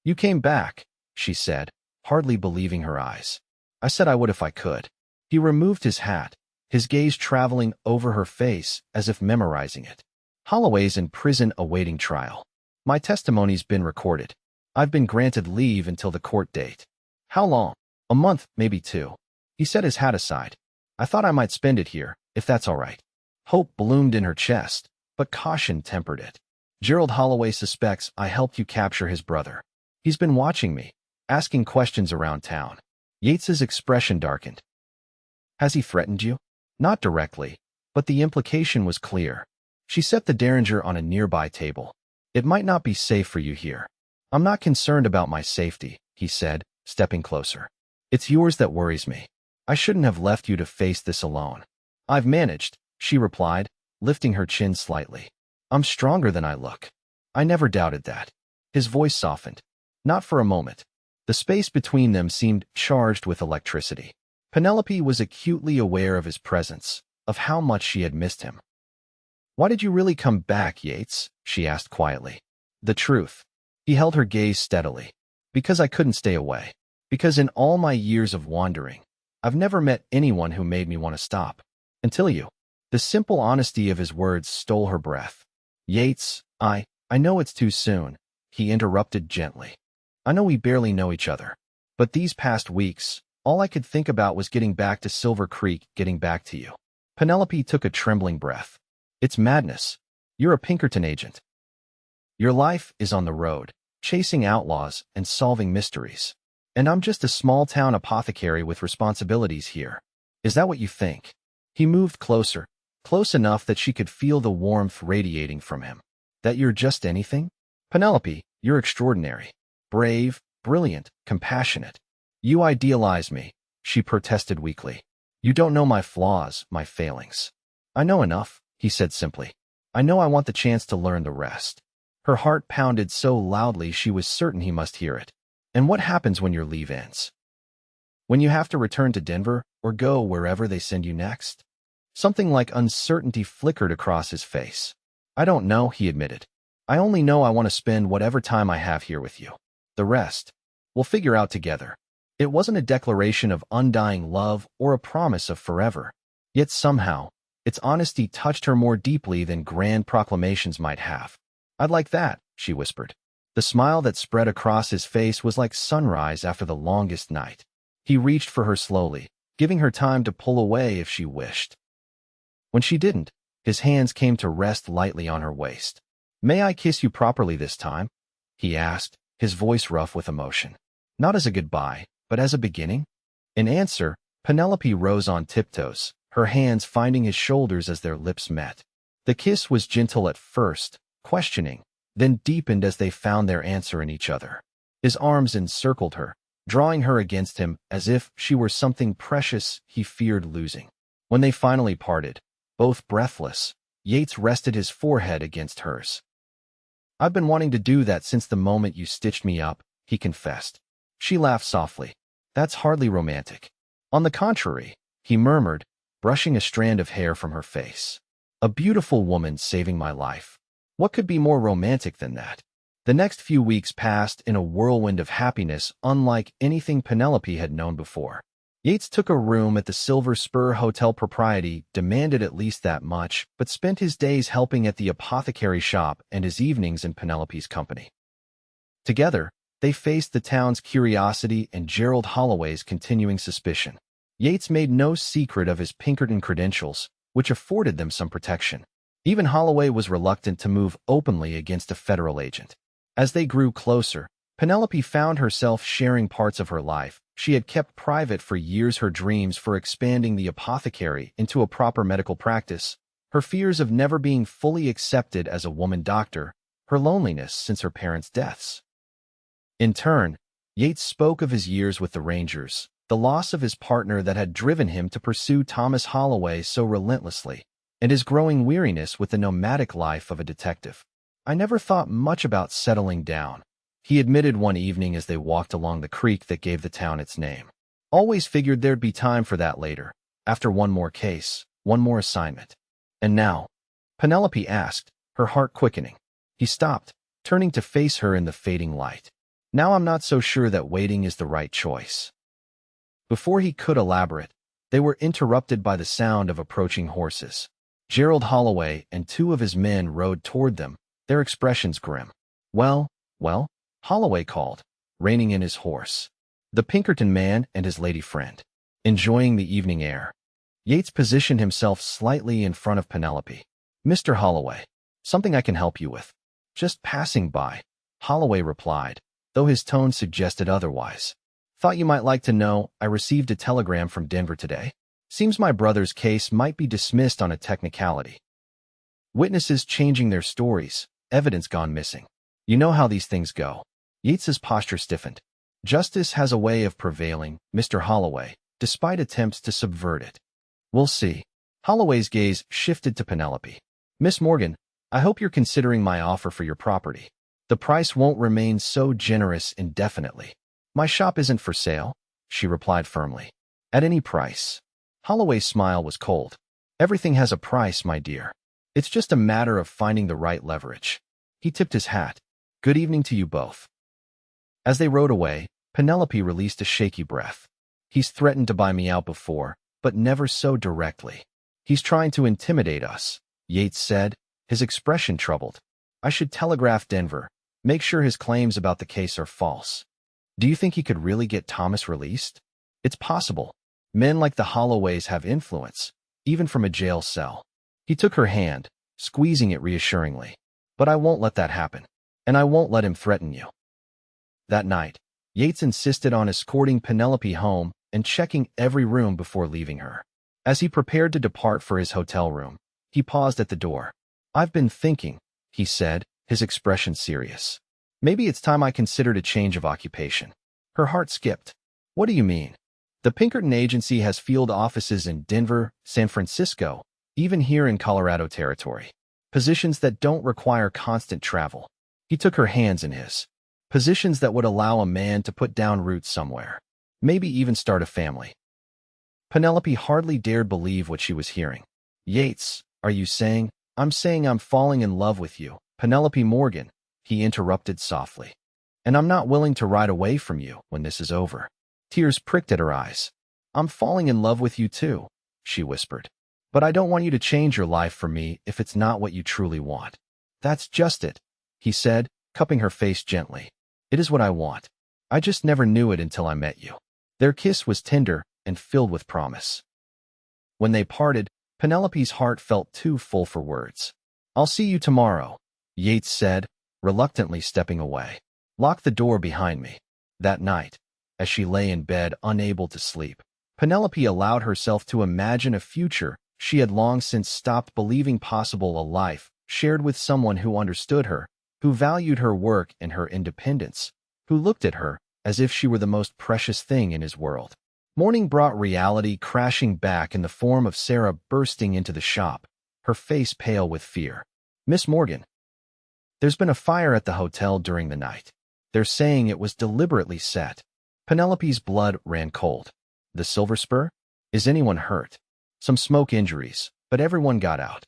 You came back, she said, hardly believing her eyes. I said I would if I could. He removed his hat, his gaze traveling over her face as if memorizing it. Holloway's in prison awaiting trial. My testimony's been recorded. I've been granted leave until the court date. How long? A month, maybe 2. He set his hat aside. I thought I might spend it here, if that's all right. Hope bloomed in her chest, but caution tempered it. Gerald Holloway suspects I helped you capture his brother. He's been watching me, asking questions around town. Yates's expression darkened. Has he threatened you? Not directly, but the implication was clear. She set the derringer on a nearby table. It might not be safe for you here. I'm not concerned about my safety, he said, stepping closer. It's yours that worries me. I shouldn't have left you to face this alone. I've managed, she replied, lifting her chin slightly. I'm stronger than I look. I never doubted that. His voice softened. Not for a moment. The space between them seemed charged with electricity. Penelope was acutely aware of his presence, of how much she had missed him. Why did you really come back, Yates? She asked quietly. The truth. He held her gaze steadily. Because I couldn't stay away. Because in all my years of wandering, I've never met anyone who made me want to stop. Until you. The simple honesty of his words stole her breath. Yates, I know it's too soon, he interrupted gently. I know we barely know each other. But these past weeks, all I could think about was getting back to Silver Creek, getting back to you. Penelope took a trembling breath. It's madness. You're a Pinkerton agent. Your life is on the road, chasing outlaws and solving mysteries. And I'm just a small-town apothecary with responsibilities here. Is that what you think? He moved closer, close enough that she could feel the warmth radiating from him. That you're just anything? Penelope, you're extraordinary. Brave, brilliant, compassionate. You idealize me, she protested weakly. You don't know my flaws, my failings. I know enough, he said simply. I know I want the chance to learn the rest. Her heart pounded so loudly she was certain he must hear it. And what happens when your leave ends? When you have to return to Denver or go wherever they send you next? Something like uncertainty flickered across his face. I don't know, he admitted. I only know I want to spend whatever time I have here with you. The rest, we'll figure out together. It wasn't a declaration of undying love or a promise of forever. Yet somehow, its honesty touched her more deeply than grand proclamations might have. "I'd like that," she whispered. The smile that spread across his face was like sunrise after the longest night. He reached for her slowly, giving her time to pull away if she wished. When she didn't, his hands came to rest lightly on her waist. "May I kiss you properly this time?" he asked, his voice rough with emotion. Not as a goodbye, but as a beginning? In answer, Penelope rose on tiptoes, her hands finding his shoulders as their lips met. The kiss was gentle at first, questioning, then deepened as they found their answer in each other. His arms encircled her, drawing her against him as if she were something precious he feared losing. When they finally parted, both breathless, Yates rested his forehead against hers. "I've been wanting to do that since the moment you stitched me up," he confessed. She laughed softly. "That's hardly romantic." "On the contrary," he murmured, brushing a strand of hair from her face. "A beautiful woman saving my life. What could be more romantic than that?" The next few weeks passed in a whirlwind of happiness unlike anything Penelope had known before. Yates took a room at the Silver Spur Hotel. Propriety demanded at least that much, but spent his days helping at the apothecary shop and his evenings in Penelope's company. Together, they faced the town's curiosity and Gerald Holloway's continuing suspicion. Yates made no secret of his Pinkerton credentials, which afforded them some protection. Even Holloway was reluctant to move openly against a federal agent. As they grew closer, Penelope found herself sharing parts of her life she had kept private for years. Her dreams for expanding the apothecary into a proper medical practice, her fears of never being fully accepted as a woman doctor, her loneliness since her parents' deaths. In turn, Yates spoke of his years with the Rangers, the loss of his partner that had driven him to pursue Thomas Holloway so relentlessly, and his growing weariness with the nomadic life of a detective. "I never thought much about settling down," he admitted one evening as they walked along the creek that gave the town its name. "Always figured there'd be time for that later, after one more case, one more assignment." "And now?" Penelope asked, her heart quickening. He stopped, turning to face her in the fading light. "Now I'm not so sure that waiting is the right choice." Before he could elaborate, they were interrupted by the sound of approaching horses. Gerald Holloway and two of his men rode toward them, their expressions grim. Well," Holloway called, reining in his horse. "The Pinkerton man and his lady friend. Enjoying the evening air." Yates positioned himself slightly in front of Penelope. "Mr. Holloway, something I can help you with." "Just passing by," Holloway replied, though his tone suggested otherwise. "Thought you might like to know I received a telegram from Denver today. Seems my brother's case might be dismissed on a technicality. Witnesses changing their stories, evidence gone missing. You know how these things go." Yates's posture stiffened. "Justice has a way of prevailing, Mr. Holloway, despite attempts to subvert it." "We'll see." Holloway's gaze shifted to Penelope. "Miss Morgan, I hope you're considering my offer for your property. The price won't remain so generous indefinitely." "My shop isn't for sale," she replied firmly. "At any price." Holloway's smile was cold. "Everything has a price, my dear. It's just a matter of finding the right leverage." He tipped his hat. "Good evening to you both." As they rode away, Penelope released a shaky breath. "He's threatened to buy me out before, but never so directly." "He's trying to intimidate us," Yates said, his expression troubled. "I should telegraph Denver, make sure his claims about the case are false." "Do you think he could really get Thomas released?" "It's possible. Men like the Holloways have influence, even from a jail cell." He took her hand, squeezing it reassuringly. "But I won't let that happen. And I won't let him threaten you." That night, Yates insisted on escorting Penelope home and checking every room before leaving her. As he prepared to depart for his hotel room, he paused at the door. "I've been thinking," he said, his expression serious. "Maybe it's time I considered a change of occupation." Her heart skipped. "What do you mean?" "The Pinkerton agency has field offices in Denver, San Francisco, even here in Colorado territory. Positions that don't require constant travel." He took her hands in his. "Positions that would allow a man to put down roots somewhere. Maybe even start a family." Penelope hardly dared believe what she was hearing. "Yates, are you saying—" "I'm saying I'm falling in love with you, Penelope Morgan," he interrupted softly. "And I'm not willing to ride away from you when this is over." Tears pricked at her eyes. I'm falling in love with you too, she whispered. But I don't want you to change your life for me if it's not what you truly want. That's just it, he said, cupping her face gently. It is what I want. I just never knew it until I met you. Their kiss was tender and filled with promise. When they parted, Penelope's heart felt too full for words. I'll see you tomorrow, Yates said, reluctantly stepping away. Lock the door behind me. That night, as she lay in bed unable to sleep, Penelope allowed herself to imagine a future she had long since stopped believing possible, a life shared with someone who understood her, who valued her work and her independence, who looked at her as if she were the most precious thing in his world. Morning brought reality crashing back in the form of Sarah bursting into the shop, her face pale with fear. Miss Morgan, there's been a fire at the hotel during the night. They're saying it was deliberately set. Penelope's blood ran cold. The Silver Spur? Is anyone hurt? Some smoke injuries, but everyone got out.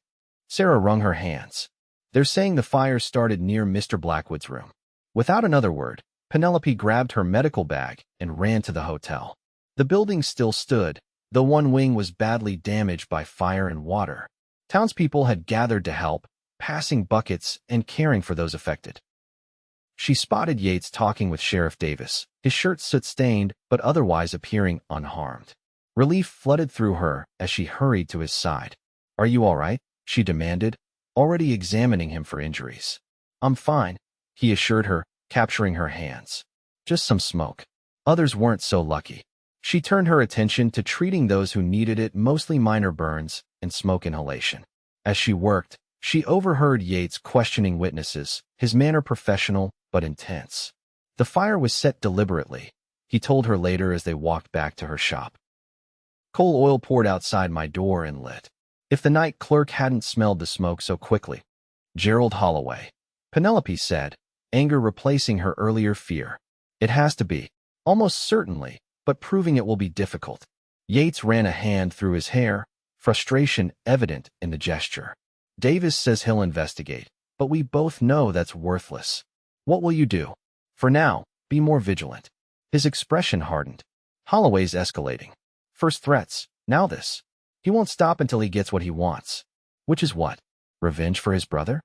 Sarah wrung her hands. They're saying the fire started near Mr. Blackwood's room. Without another word, Penelope grabbed her medical bag and ran to the hotel. The building still stood, though one wing was badly damaged by fire and water. Townspeople had gathered to help, passing buckets and caring for those affected. She spotted Yates talking with Sheriff Davis, his shirt soot-stained but otherwise appearing unharmed. Relief flooded through her as she hurried to his side. Are you all right? She demanded, already examining him for injuries. I'm fine, he assured her, capturing her hands. Just some smoke. Others weren't so lucky. She turned her attention to treating those who needed it, mostly minor burns and smoke inhalation. As she worked, she overheard Yates questioning witnesses, his manner professional but intense. The fire was set deliberately, he told her later as they walked back to her shop. Coal oil poured outside my door and lit. If the night clerk hadn't smelled the smoke so quickly. Gerald Holloway. Penelope said, anger replacing her earlier fear. It has to be. Almost certainly, but proving it will be difficult. Yates ran a hand through his hair, frustration evident in the gesture. Davis says he'll investigate, but we both know that's worthless. What will you do? For now, be more vigilant. His expression hardened. Holloway's escalating. First threats, now this. He won't stop until he gets what he wants. Which is what? Revenge for his brother?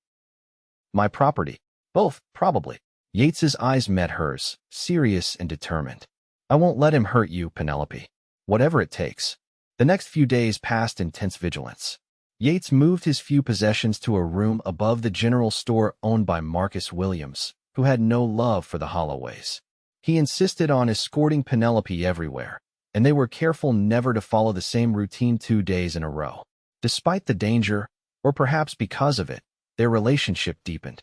My property. Both, probably. Yates's eyes met hers, serious and determined. I won't let him hurt you, Penelope. Whatever it takes. The next few days passed in tense vigilance. Yates moved his few possessions to a room above the general store owned by Marcus Williams, who had no love for the Holloways. He insisted on escorting Penelope everywhere, and they were careful never to follow the same routine 2 days in a row. Despite the danger, or perhaps because of it, their relationship deepened.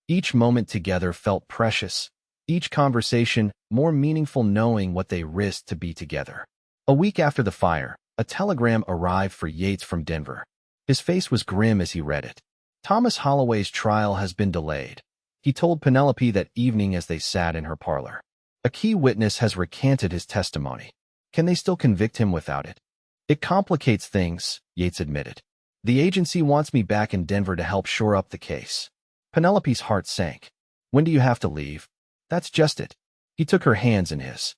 Each moment together felt precious, each conversation more meaningful knowing what they risked to be together. A week after the fire, a telegram arrived for Yates from Denver. His face was grim as he read it. Thomas Holloway's trial has been delayed, he told Penelope that evening as they sat in her parlor. A key witness has recanted his testimony. Can they still convict him without it? It complicates things, Yates admitted. The agency wants me back in Denver to help shore up the case. Penelope's heart sank. When do you have to leave? That's just it. He took her hands in his.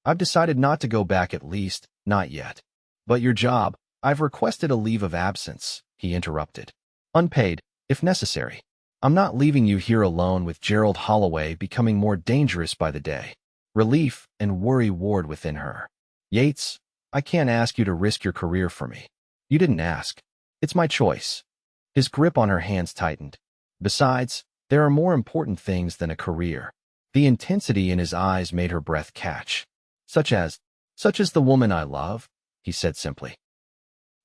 I've decided not to go back, at least, not yet. But your job, I've requested a leave of absence, he interrupted. Unpaid, if necessary. I'm not leaving you here alone with Gerald Holloway becoming more dangerous by the day. Relief and worry warred within her. Yates, I can't ask you to risk your career for me. You didn't ask. It's my choice. His grip on her hands tightened. Besides, there are more important things than a career. The intensity in his eyes made her breath catch. Such as the woman I love, he said simply.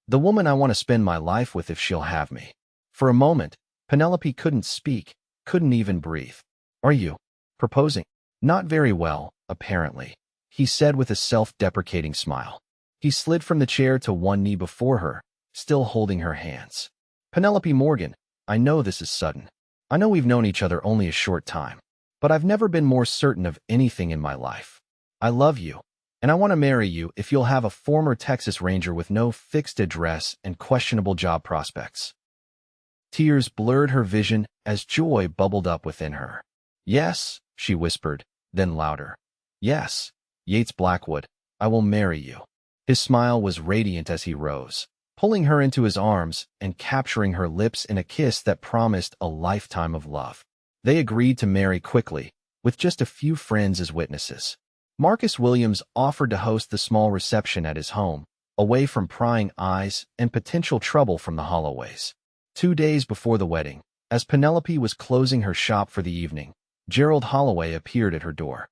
The woman I want to spend my life with if she'll have me. For a moment, Penelope couldn't speak, couldn't even breathe. Are you proposing? Not very well, apparently, he said with a self-deprecating smile. He slid from the chair to one knee before her, still holding her hands. Penelope Morgan, I know this is sudden. I know we've known each other only a short time, but I've never been more certain of anything in my life. I love you, and I want to marry you if you'll have a former Texas Ranger with no fixed address and questionable job prospects. Tears blurred her vision as joy bubbled up within her. Yes, she whispered, then louder. Yes, Yates Blackwood, I will marry you. His smile was radiant as he rose, pulling her into his arms and capturing her lips in a kiss that promised a lifetime of love. They agreed to marry quickly, with just a few friends as witnesses. Marcus Williams offered to host the small reception at his home, away from prying eyes and potential trouble from the Holloways. 2 days before the wedding, as Penelope was closing her shop for the evening, Gerald Holloway appeared at her door.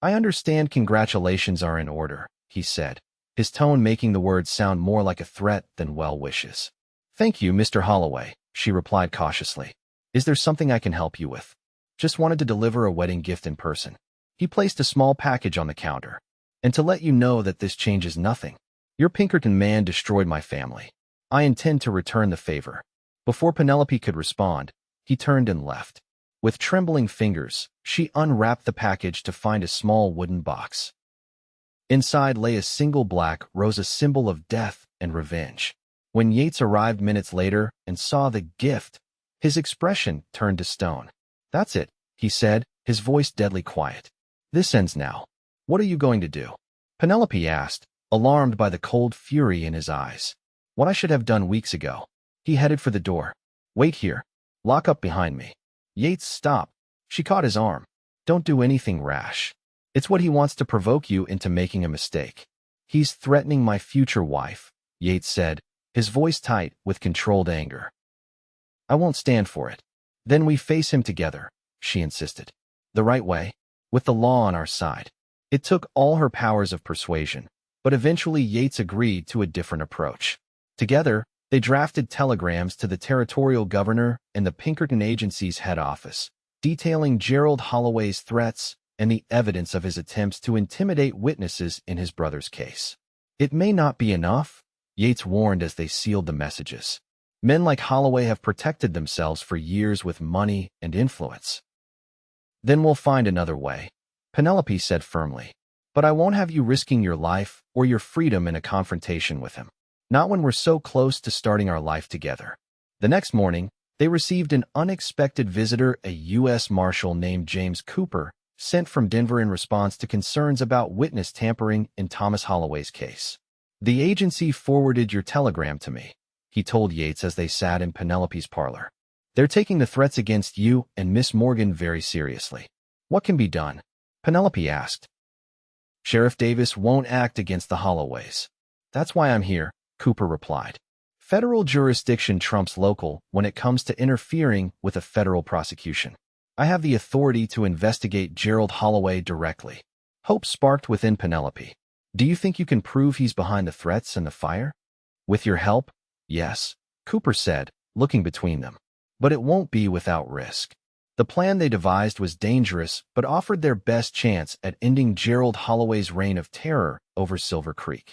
I understand congratulations are in order, he said, his tone making the words sound more like a threat than well wishes. Thank you, Mr. Holloway, she replied cautiously. Is there something I can help you with? Just wanted to deliver a wedding gift in person. He placed a small package on the counter. And to let you know that this changes nothing. Your Pinkerton man destroyed my family. I intend to return the favor. Before Penelope could respond, he turned and left. With trembling fingers, she unwrapped the package to find a small wooden box. Inside lay a single black rose, a symbol of death and revenge. When Yates arrived minutes later and saw the gift, his expression turned to stone. That's it, he said, his voice deadly quiet. This ends now. What are you going to do? Penelope asked, alarmed by the cold fury in his eyes. What I should have done weeks ago. He headed for the door. Wait here. Lock up behind me. Yates stopped. She caught his arm. Don't do anything rash. It's what he wants to provoke you into making a mistake. He's threatening my future wife, Yates said, his voice tight with controlled anger. I won't stand for it. Then we face him together, she insisted. The right way, with the law on our side. It took all her powers of persuasion, but eventually Yates agreed to a different approach. Together, they drafted telegrams to the territorial governor and the Pinkerton agency's head office, detailing Gerald Holloway's threats and the evidence of his attempts to intimidate witnesses in his brother's case. It may not be enough, Yates warned as they sealed the messages. Men like Holloway have protected themselves for years with money and influence. Then we'll find another way, Penelope said firmly. But I won't have you risking your life or your freedom in a confrontation with him. Not when we're so close to starting our life together. The next morning, they received an unexpected visitor, a U.S. Marshal named James Cooper, sent from Denver in response to concerns about witness tampering in Thomas Holloway's case. The agency forwarded your telegram to me, he told Yates as they sat in Penelope's parlor. They're taking the threats against you and Miss Morgan very seriously. What can be done? Penelope asked. Sheriff Davis won't act against the Holloways. That's why I'm here, Cooper replied. Federal jurisdiction trumps local when it comes to interfering with a federal prosecution. I have the authority to investigate Gerald Holloway directly. Hope sparked within Penelope. Do you think you can prove he's behind the threats and the fire? With your help? Yes, Cooper said, looking between them. But it won't be without risk. The plan they devised was dangerous but offered their best chance at ending Gerald Holloway's reign of terror over Silver Creek.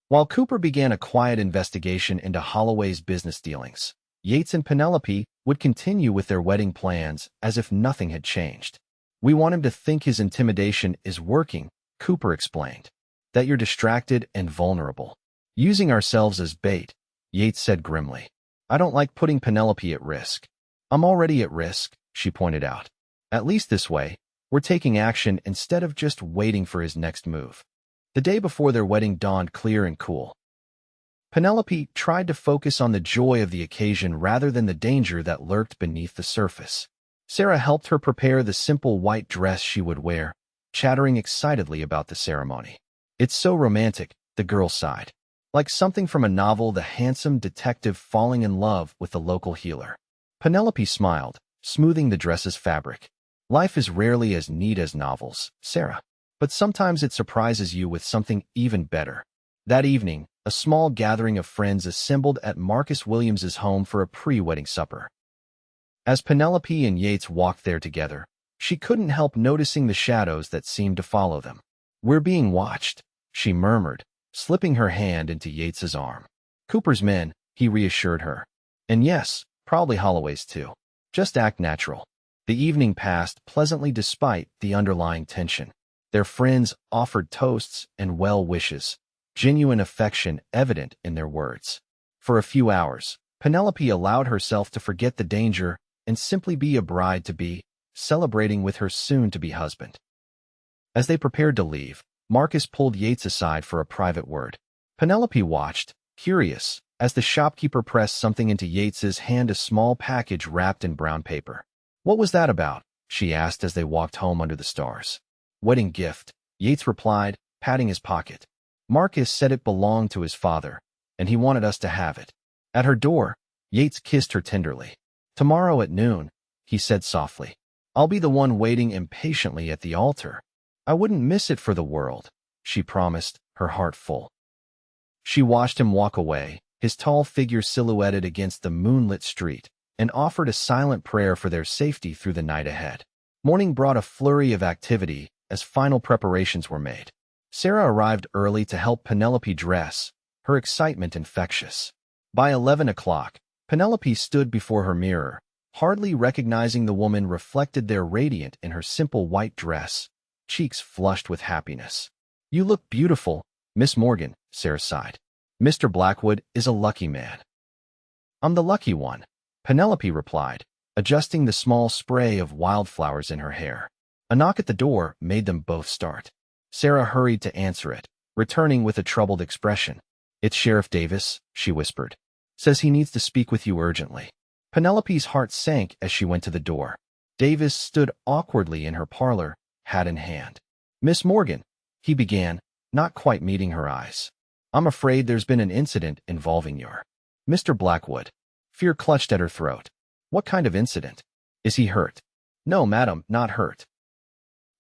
While Cooper began a quiet investigation into Holloway's business dealings, Yates and Penelope would continue with their wedding plans as if nothing had changed. We want him to think his intimidation is working, Cooper explained. That you're distracted and vulnerable. Using ourselves as bait, Yates said grimly. I don't like putting Penelope at risk. I'm already at risk, she pointed out. At least this way, we're taking action instead of just waiting for his next move. The day before their wedding dawned clear and cool. Penelope tried to focus on the joy of the occasion rather than the danger that lurked beneath the surface. Sarah helped her prepare the simple white dress she would wear, chattering excitedly about the ceremony. It's so romantic, the girl sighed. Like something from a novel, the handsome detective falling in love with the local healer. Penelope smiled, smoothing the dress's fabric. Life is rarely as neat as novels, Sarah. But sometimes it surprises you with something even better. That evening, a small gathering of friends assembled at Marcus Williams's home for a pre-wedding supper. As Penelope and Yates walked there together, she couldn't help noticing the shadows that seemed to follow them. We're being watched, she murmured, slipping her hand into Yates's arm. Cooper's men, he reassured her. And yes, probably Holloway's too. Just act natural. The evening passed pleasantly despite the underlying tension. Their friends offered toasts and well wishes, genuine affection evident in their words. For a few hours, Penelope allowed herself to forget the danger and simply be a bride-to-be, celebrating with her soon-to-be husband. As they prepared to leave, Marcus pulled Yates aside for a private word. Penelope watched, curious, as the shopkeeper pressed something into Yates's hand, a small package wrapped in brown paper. "What was that about?" she asked as they walked home under the stars. "Wedding gift," Yates replied, patting his pocket. "Marcus said it belonged to his father, and he wanted us to have it." At her door, Yates kissed her tenderly. "Tomorrow at noon," he said softly. "I'll be the one waiting impatiently at the altar." "I wouldn't miss it for the world," she promised, her heart full. She watched him walk away, his tall figure silhouetted against the moonlit street, and offered a silent prayer for their safety through the night ahead. Morning brought a flurry of activity as final preparations were made. Sarah arrived early to help Penelope dress, her excitement infectious. By 11 o'clock, Penelope stood before her mirror, hardly recognizing the woman reflected there radiant in her simple white dress, cheeks flushed with happiness. "You look beautiful, Miss Morgan," Sarah sighed. "Mr. Blackwood is a lucky man." "I'm the lucky one," Penelope replied, adjusting the small spray of wildflowers in her hair. A knock at the door made them both start. Sarah hurried to answer it, returning with a troubled expression. "It's Sheriff Davis," she whispered. "Says he needs to speak with you urgently." Penelope's heart sank as she went to the door. Davis stood awkwardly in her parlor, hat in hand. "Miss Morgan," he began, not quite meeting her eyes. "I'm afraid there's been an incident involving your Mr. Blackwood." Fear clutched at her throat. "What kind of incident? Is he hurt?" "No, madam, not hurt."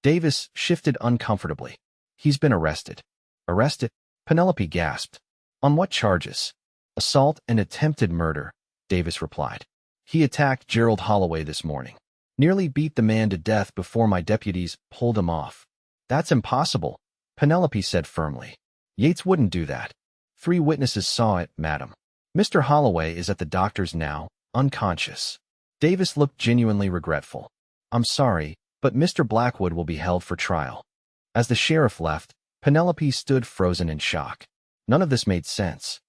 Davis shifted uncomfortably. "He's been arrested." "Arrested?" Penelope gasped. "On what charges?" "Assault and attempted murder," Davis replied. "He attacked Gerald Holloway this morning. Nearly beat the man to death before my deputies pulled him off." "That's impossible," Penelope said firmly. "Yates wouldn't do that." "3 witnesses saw it, madam. Mr. Holloway is at the doctor's now, unconscious." Davis looked genuinely regretful. "I'm sorry, but Mr. Blackwood will be held for trial." As the sheriff left, Penelope stood frozen in shock. None of this made sense.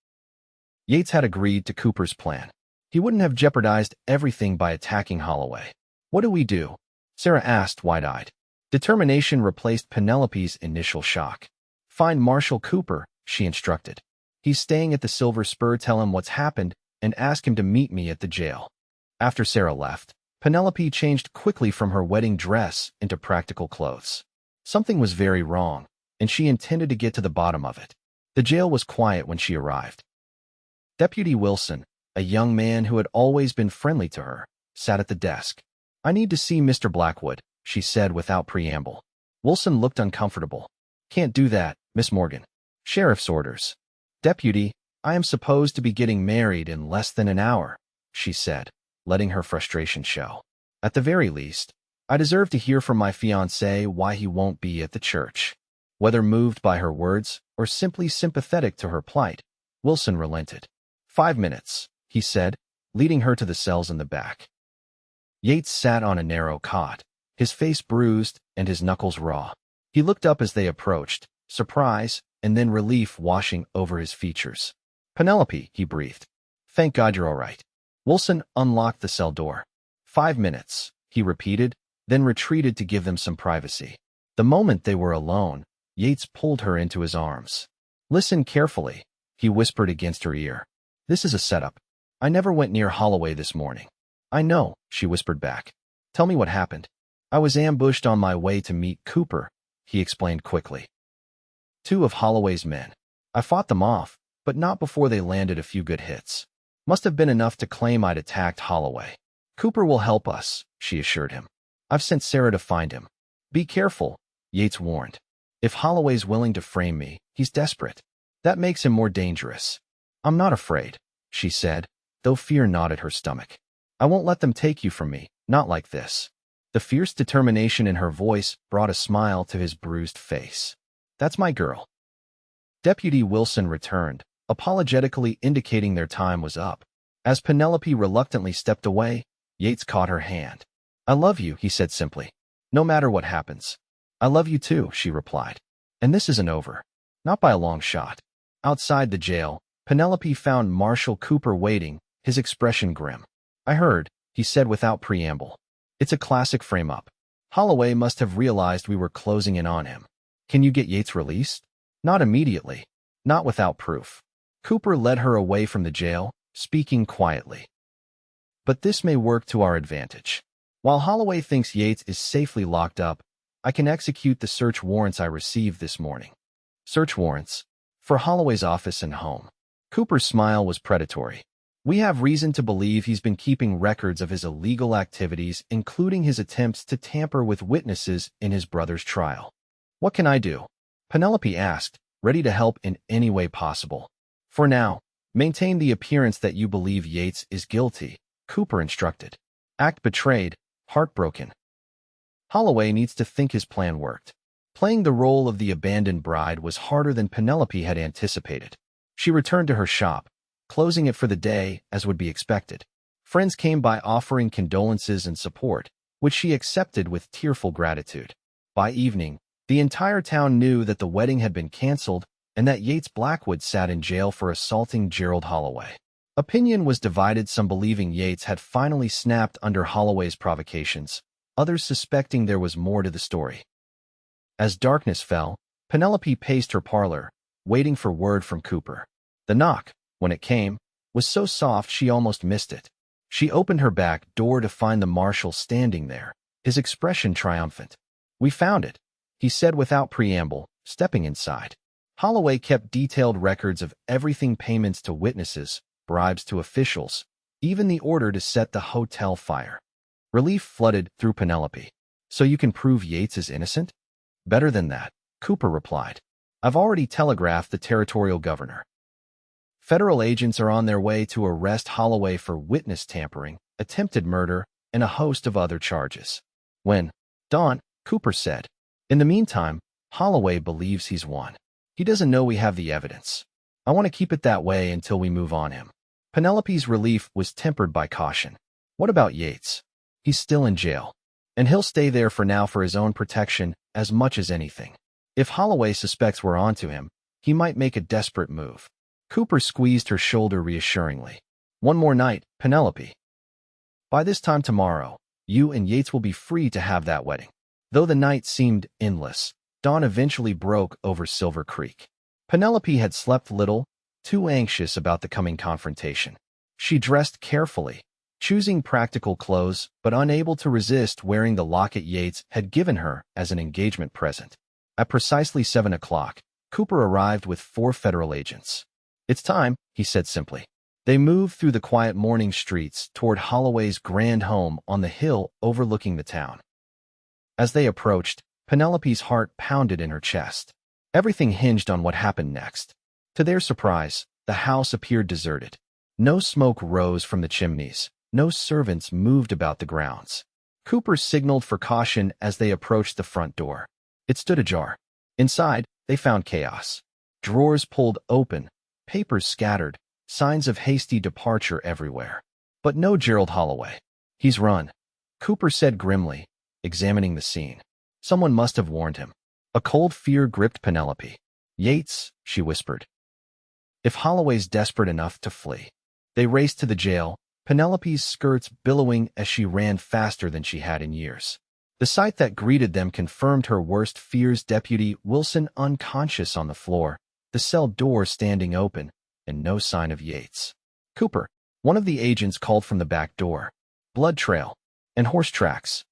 Yates had agreed to Cooper's plan. He wouldn't have jeopardized everything by attacking Holloway. "What do we do?" Sarah asked, wide-eyed. Determination replaced Penelope's initial shock. "Find Marshal Cooper," she instructed. "He's staying at the Silver Spur. Tell him what's happened and ask him to meet me at the jail." After Sarah left, Penelope changed quickly from her wedding dress into practical clothes. Something was very wrong, and she intended to get to the bottom of it. The jail was quiet when she arrived. Deputy Wilson, a young man who had always been friendly to her, sat at the desk. "I need to see Mr. Blackwood," she said without preamble. Wilson looked uncomfortable. "Can't do that, Miss Morgan. Sheriff's orders." "Deputy, I am supposed to be getting married in less than an hour," she said, letting her frustration show. "At the very least, I deserve to hear from my fiancé why he won't be at the church." Whether moved by her words or simply sympathetic to her plight, Wilson relented. 5 minutes, he said, leading her to the cells in the back. Yates sat on a narrow cot, his face bruised and his knuckles raw. He looked up as they approached, surprise and then relief washing over his features. "Penelope," he breathed. "Thank God you're all right." Wilson unlocked the cell door. 5 minutes, he repeated, then retreated to give them some privacy. The moment they were alone, Yates pulled her into his arms. "Listen carefully," he whispered against her ear. "This is a setup. I never went near Holloway this morning." "I know," she whispered back. "Tell me what happened." "I was ambushed on my way to meet Cooper," he explained quickly. 2 of Holloway's men. I fought them off, but not before they landed a few good hits. Must have been enough to claim I'd attacked Holloway. "Cooper will help us," she assured him. "I've sent Sarah to find him." "Be careful," Yates warned. "If Holloway's willing to frame me, he's desperate. That makes him more dangerous." "I'm not afraid," she said, though fear gnawed at her stomach. "I won't let them take you from me, not like this." The fierce determination in her voice brought a smile to his bruised face. "That's my girl." Deputy Wilson returned, apologetically indicating their time was up. As Penelope reluctantly stepped away, Yates caught her hand. "I love you," he said simply. "No matter what happens." "I love you too," she replied. "And this isn't over." Not by a long shot. Outside the jail, Penelope found Marshal Cooper waiting, his expression grim. "I heard," he said without preamble. "It's a classic frame-up. Holloway must have realized we were closing in on him. Can you get Yates released? Not immediately. Not without proof. Cooper led her away from the jail, speaking quietly. But this may work to our advantage. While Holloway thinks Yates is safely locked up, I can execute the search warrants I received this morning. Search warrants? For Holloway's office and home. Cooper's smile was predatory. We have reason to believe he's been keeping records of his illegal activities, including his attempts to tamper with witnesses in his brother's trial. What can I do? Penelope asked, ready to help in any way possible. For now, maintain the appearance that you believe Yates is guilty, Cooper instructed. Act betrayed, heartbroken. Holloway needs to think his plan worked. Playing the role of the abandoned bride was harder than Penelope had anticipated. She returned to her shop, closing it for the day as would be expected. Friends came by offering condolences and support, which she accepted with tearful gratitude. By evening, the entire town knew that the wedding had been canceled and that Yates Blackwood sat in jail for assaulting Gerald Holloway. Opinion was divided, some believing Yates had finally snapped under Holloway's provocations, others suspecting there was more to the story. As darkness fell, Penelope paced her parlor, waiting for word from Cooper. The knock, when it came, was so soft she almost missed it. She opened her back door to find the marshal standing there, his expression triumphant. "We found it," he said without preamble, stepping inside. Holloway kept detailed records of everything: payments to witnesses, bribes to officials, even the order to set the hotel fire. Relief flooded through Penelope. "So you can prove Yates is innocent?" "Better than that," Cooper replied. "I've already telegraphed the territorial governor. Federal agents are on their way to arrest Holloway for witness tampering, attempted murder, and a host of other charges." "When?" "Dawn," Cooper said. "In the meantime, Holloway believes he's won. He doesn't know we have the evidence. I want to keep it that way until we move on him." Penelope's relief was tempered by caution. "What about Yates? He's still in jail, and he'll stay there for now for his own protection as much as anything. If Holloway suspects we're onto him, he might make a desperate move." Cooper squeezed her shoulder reassuringly. "One more night, Penelope. By this time tomorrow, you and Yates will be free to have that wedding." Though the night seemed endless, dawn eventually broke over Silver Creek. Penelope had slept little, too anxious about the coming confrontation. She dressed carefully, choosing practical clothes, but unable to resist wearing the locket Yates had given her as an engagement present. At precisely 7 o'clock, Cooper arrived with 4 federal agents. "It's time," he said simply. They moved through the quiet morning streets toward Holloway's grand home on the hill overlooking the town. As they approached, Penelope's heart pounded in her chest. Everything hinged on what happened next. To their surprise, the house appeared deserted. No smoke rose from the chimneys. No servants moved about the grounds. Cooper signaled for caution as they approached the front door. It stood ajar. Inside, they found chaos. Drawers pulled open, papers scattered, signs of hasty departure everywhere. But no Gerald Holloway. "He's run," Cooper said grimly, examining the scene. Someone must have warned him. A cold fear gripped Penelope. "Yates," she whispered. "If Holloway's desperate enough to flee." They raced to the jail, Penelope's skirts billowing as she ran faster than she had in years. The sight that greeted them confirmed her worst fears: Deputy Wilson unconscious on the floor, the cell door standing open, and no sign of Yates. "Cooper," one of the agents called from the back door. "Blood trail. And horse tracks."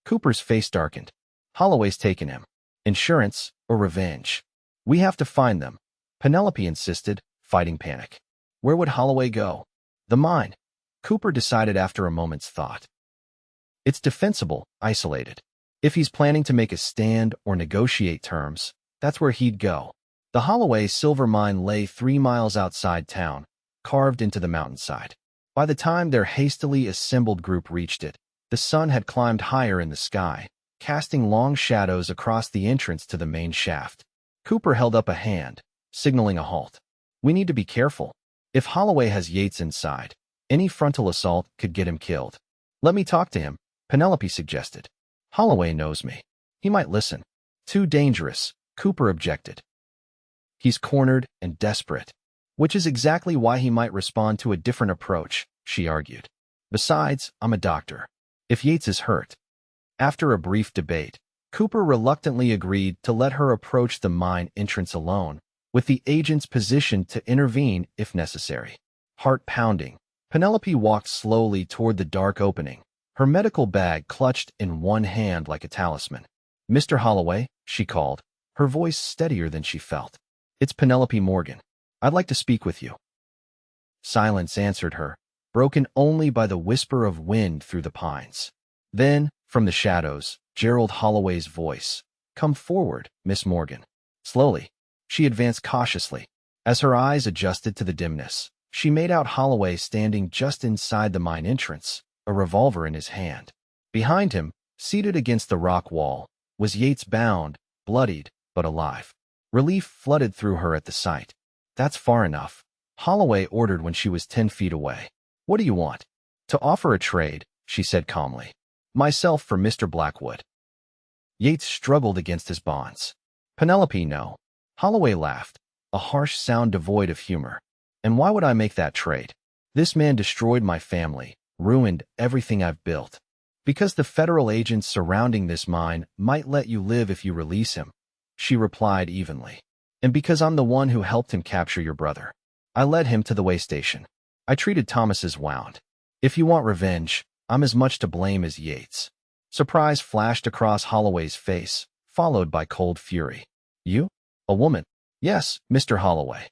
Cooper's face darkened. "Holloway's taken him. Insurance or revenge? We have to find them," Penelope insisted, fighting panic. "Where would Holloway go?" "The mine," Cooper decided after a moment's thought. "It's defensible, isolated. If he's planning to make a stand or negotiate terms, that's where he'd go." The Holloway silver mine lay 3 miles outside town, carved into the mountainside. By the time their hastily assembled group reached it, the sun had climbed higher in the sky, casting long shadows across the entrance to the main shaft. Cooper held up a hand, signaling a halt. "We need to be careful. If Holloway has Yates inside, any frontal assault could get him killed." "Let me talk to him," Penelope suggested. "Holloway knows me. He might listen." "Too dangerous," Cooper objected. "He's cornered and desperate." "Which is exactly why he might respond to a different approach," she argued. "Besides, I'm a doctor. If Yates is hurt, After a brief debate, Cooper reluctantly agreed to let her approach the mine entrance alone, with the agents positioned to intervene if necessary. Heart pounding, Penelope walked slowly toward the dark opening, her medical bag clutched in one hand like a talisman. "Mr. Holloway," she called, her voice steadier than she felt. "It's Penelope Morgan. I'd like to speak with you." Silence answered her, broken only by the whisper of wind through the pines. Then, from the shadows, Gerald Holloway's voice. "Come forward, Miss Morgan." Slowly, she advanced cautiously. As her eyes adjusted to the dimness, she made out Holloway standing just inside the mine entrance, a revolver in his hand. Behind him, seated against the rock wall, was Yates, bound, bloodied, but alive. Relief flooded through her at the sight. "That's far enough," Holloway ordered when she was 10 feet away. "What do you want?" "To offer a trade," she said calmly. "Myself for Mr. Blackwood." Yates struggled against his bonds. "Penelope, no." Holloway laughed, a harsh sound devoid of humor. "And why would I make that trade? This man destroyed my family, ruined everything I've built. Because the federal agents surrounding this mine might let you live if you release him," she replied evenly. "And because I'm the one who helped him capture your brother. I led him to the way station. I treated Thomas as wound. If you want revenge, I'm as much to blame as Yates." Surprise flashed across Holloway's face, followed by cold fury. "You? A woman?" "Yes, Mr. Holloway.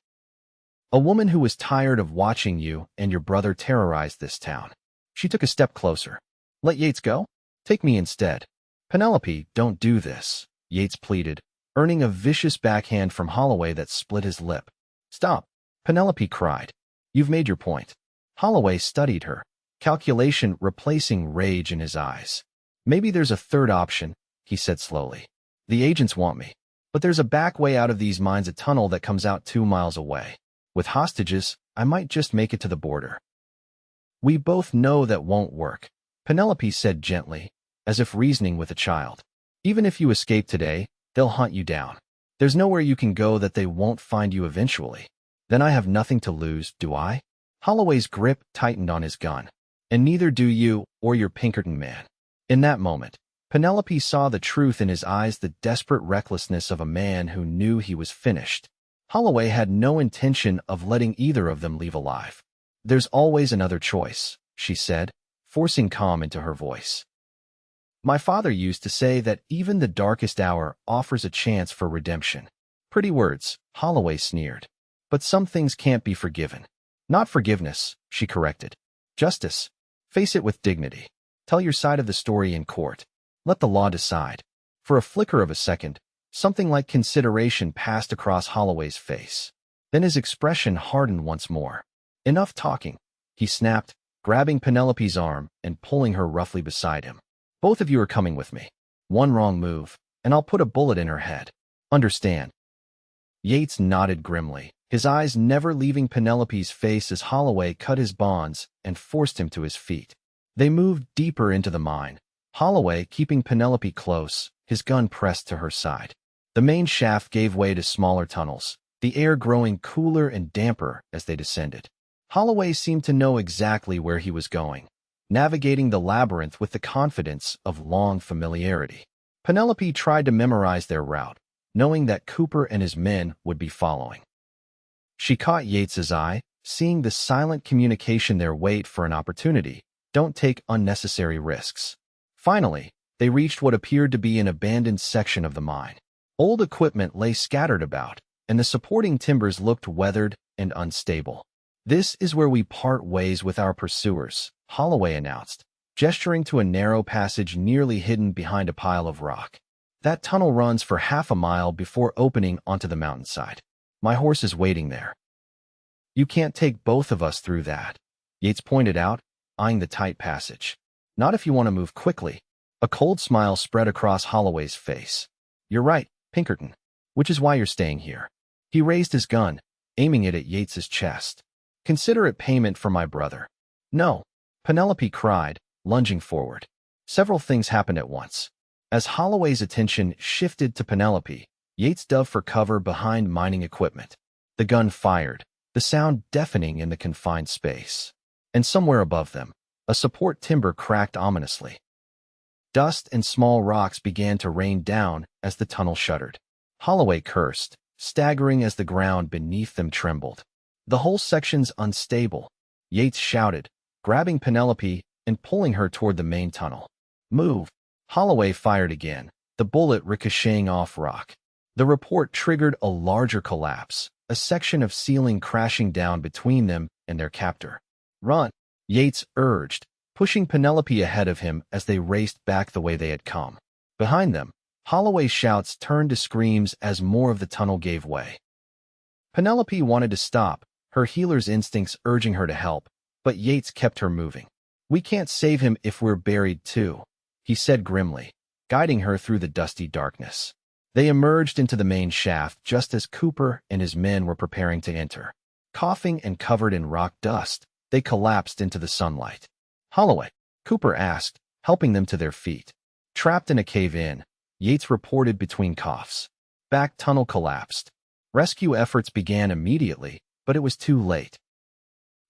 A woman who was tired of watching you and your brother terrorize this town." She took a step closer. "Let Yates go? Take me instead." "Penelope, don't do this," Yates pleaded, earning a vicious backhand from Holloway that split his lip. "Stop," Penelope cried. "You've made your point." Holloway studied her, calculation replacing rage in his eyes. "Maybe there's a third option," he said slowly. "The agents want me. But there's a back way out of these mines, a tunnel that comes out 2 miles away. With hostages, I might just make it to the border." "We both know that won't work," Penelope said gently, as if reasoning with a child. "Even if you escape today, they'll hunt you down. There's nowhere you can go that they won't find you eventually. Then I have nothing to lose, do I?" Holloway's grip tightened on his gun. "And neither do you or your Pinkerton man." In that moment, Penelope saw the truth in his eyes, the desperate recklessness of a man who knew he was finished. Holloway had no intention of letting either of them leave alive. "There's always another choice," she said, forcing calm into her voice. "My father used to say that even the darkest hour offers a chance for redemption." "Pretty words," Holloway sneered. "But some things can't be forgiven." "Not forgiveness," she corrected. "Justice. Face it with dignity. Tell your side of the story in court. Let the law decide." For a flicker of a second, something like consideration passed across Holloway's face. Then his expression hardened once more. "Enough talking," he snapped, grabbing Penelope's arm and pulling her roughly beside him. "Both of you are coming with me. One wrong move, and I'll put a bullet in her head. Understand?" Yates nodded grimly, his eyes never leaving Penelope's face as Holloway cut his bonds and forced him to his feet. They moved deeper into the mine, Holloway keeping Penelope close, his gun pressed to her side. The main shaft gave way to smaller tunnels, the air growing cooler and damper as they descended. Holloway seemed to know exactly where he was going, navigating the labyrinth with the confidence of long familiarity. Penelope tried to memorize their route, knowing that Cooper and his men would be following. She caught Yates's eye, seeing the silent communication there. "Wait for an opportunity. Don't take unnecessary risks." Finally, they reached what appeared to be an abandoned section of the mine. Old equipment lay scattered about, and the supporting timbers looked weathered and unstable. "This is where we part ways with our pursuers," Holloway announced, gesturing to a narrow passage nearly hidden behind a pile of rock. "That tunnel runs for half a mile before opening onto the mountainside. My horse is waiting there." "You can't take both of us through that," Yates pointed out, eyeing the tight passage. "Not if you want to move quickly." A cold smile spread across Holloway's face. "You're right, Pinkerton, which is why you're staying here." He raised his gun, aiming it at Yates's chest. "Consider it payment for my brother." "No," Penelope cried, lunging forward. Several things happened at once. As Holloway's attention shifted to Penelope, Yates dove for cover behind mining equipment. The gun fired, the sound deafening in the confined space. And somewhere above them, a support timber cracked ominously. Dust and small rocks began to rain down as the tunnel shuddered. Holloway cursed, staggering as the ground beneath them trembled. The whole section's unstable, Yates shouted, grabbing Penelope and pulling her toward the main tunnel. Move! Holloway fired again, the bullet ricocheting off rock. The report triggered a larger collapse, a section of ceiling crashing down between them and their captor. Run! Yates urged, pushing Penelope ahead of him as they raced back the way they had come. Behind them, Holloway's shouts turned to screams as more of the tunnel gave way. Penelope wanted to stop, her healer's instincts urging her to help, but Yates kept her moving. "We can't save him if we're buried too," he said grimly, guiding her through the dusty darkness. They emerged into the main shaft just as Cooper and his men were preparing to enter. Coughing and covered in rock dust, they collapsed into the sunlight. "Holloway?" Cooper asked, helping them to their feet. "Trapped in a cave-in," Yates reported between coughs. "Back tunnel collapsed." Rescue efforts began immediately, but it was too late.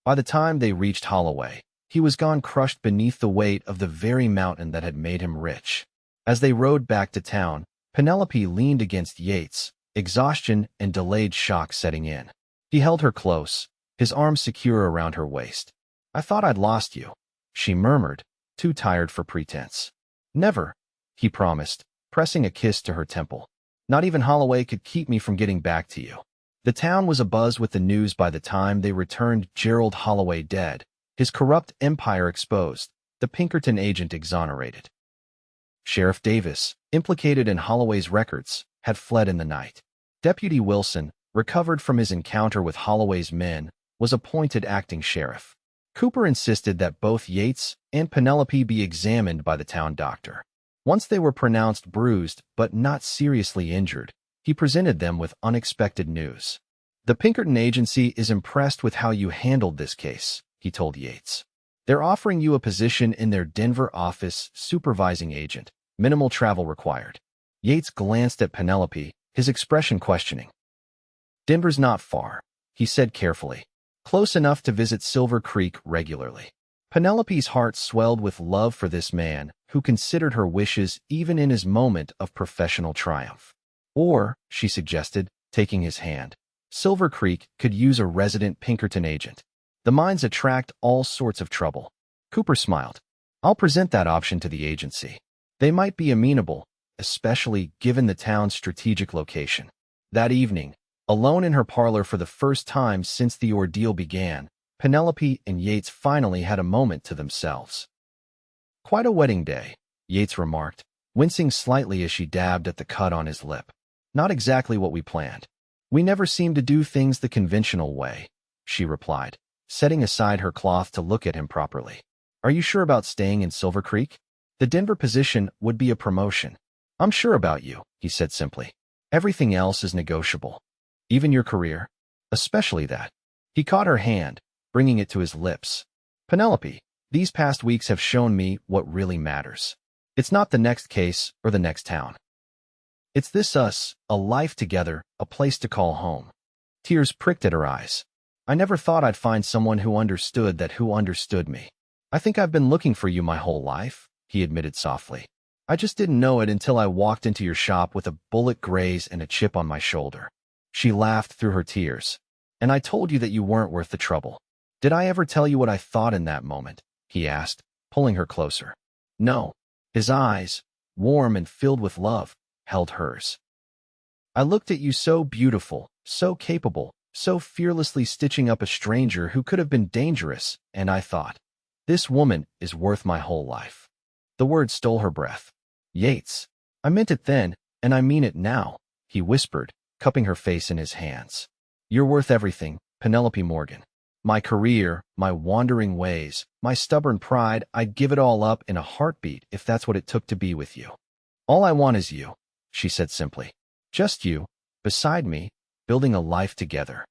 By the time they reached Holloway, he was gone, crushed beneath the weight of the very mountain that had made him rich. As they rode back to town, Penelope leaned against Yates, exhaustion and delayed shock setting in. He held her close, his arms secure around her waist. "I thought I'd lost you," she murmured, too tired for pretense. "Never," he promised, pressing a kiss to her temple. "Not even Holloway could keep me from getting back to you." The town was abuzz with the news by the time they returned. Gerald Holloway dead, his corrupt empire exposed, the Pinkerton agent exonerated. Sheriff Davis, implicated in Holloway's records, had fled in the night. Deputy Wilson, recovered from his encounter with Holloway's men, was appointed acting sheriff. Cooper insisted that both Yates and Penelope be examined by the town doctor. Once they were pronounced bruised but not seriously injured, he presented them with unexpected news. "The Pinkerton agency is impressed with how you handled this case," he told Yates. "They're offering you a position in their Denver office, supervising agent. Minimal travel required." Yates glanced at Penelope, his expression questioning. "Denver's not far," he said carefully. "Close enough to visit Silver Creek regularly." Penelope's heart swelled with love for this man, who considered her wishes even in his moment of professional triumph. "Or," she suggested, taking his hand, "Silver Creek could use a resident Pinkerton agent. The mines attract all sorts of trouble." Cooper smiled. "I'll present that option to the agency. They might be amenable, especially given the town's strategic location." That evening, alone in her parlor for the first time since the ordeal began, Penelope and Yates finally had a moment to themselves. "Quite a wedding day," Yates remarked, wincing slightly as she dabbed at the cut on his lip. "Not exactly what we planned. We never seem to do things the conventional way," she replied, setting aside her cloth to look at him properly. "Are you sure about staying in Silver Creek? The Denver position would be a promotion." "I'm sure about you," he said simply. "Everything else is negotiable. Even your career. Especially that." He caught her hand, bringing it to his lips. "Penelope, these past weeks have shown me what really matters. It's not the next case or the next town. It's this us, a life together, a place to call home." Tears pricked at her eyes. "I never thought I'd find someone who understood me. I think I've been looking for you my whole life," he admitted softly. "I just didn't know it until I walked into your shop with a bullet graze and a chip on my shoulder." She laughed through her tears. "And I told you that you weren't worth the trouble. Did I ever tell you what I thought in that moment?" he asked, pulling her closer. "No." His eyes, warm and filled with love, held hers. "I looked at you so beautiful, so capable, so fearlessly stitching up a stranger who could have been dangerous, and I thought, this woman is worth my whole life." The words stole her breath. "Yates, I meant it then, and I mean it now," he whispered, cupping her face in his hands. "You're worth everything, Penelope Morgan. My career, my wandering ways, my stubborn pride, I'd give it all up in a heartbeat if that's what it took to be with you. All I want is you," she said simply. "Just you, beside me, building a life together."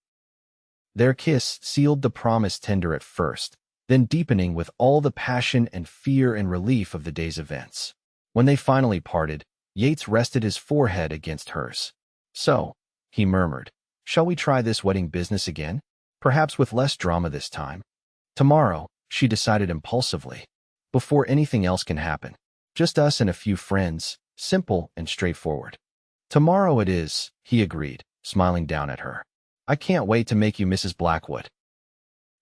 Their kiss sealed the promise, tender at first, then deepening with all the passion and fear and relief of the day's events. When they finally parted, Yates rested his forehead against hers. "So," he murmured, "shall we try this wedding business again? Perhaps with less drama this time." "Tomorrow," she decided impulsively. "Before anything else can happen." Just us and a few friends, simple and straightforward. Tomorrow it is, he agreed, smiling down at her. I can't wait to make you Mrs. Blackwood.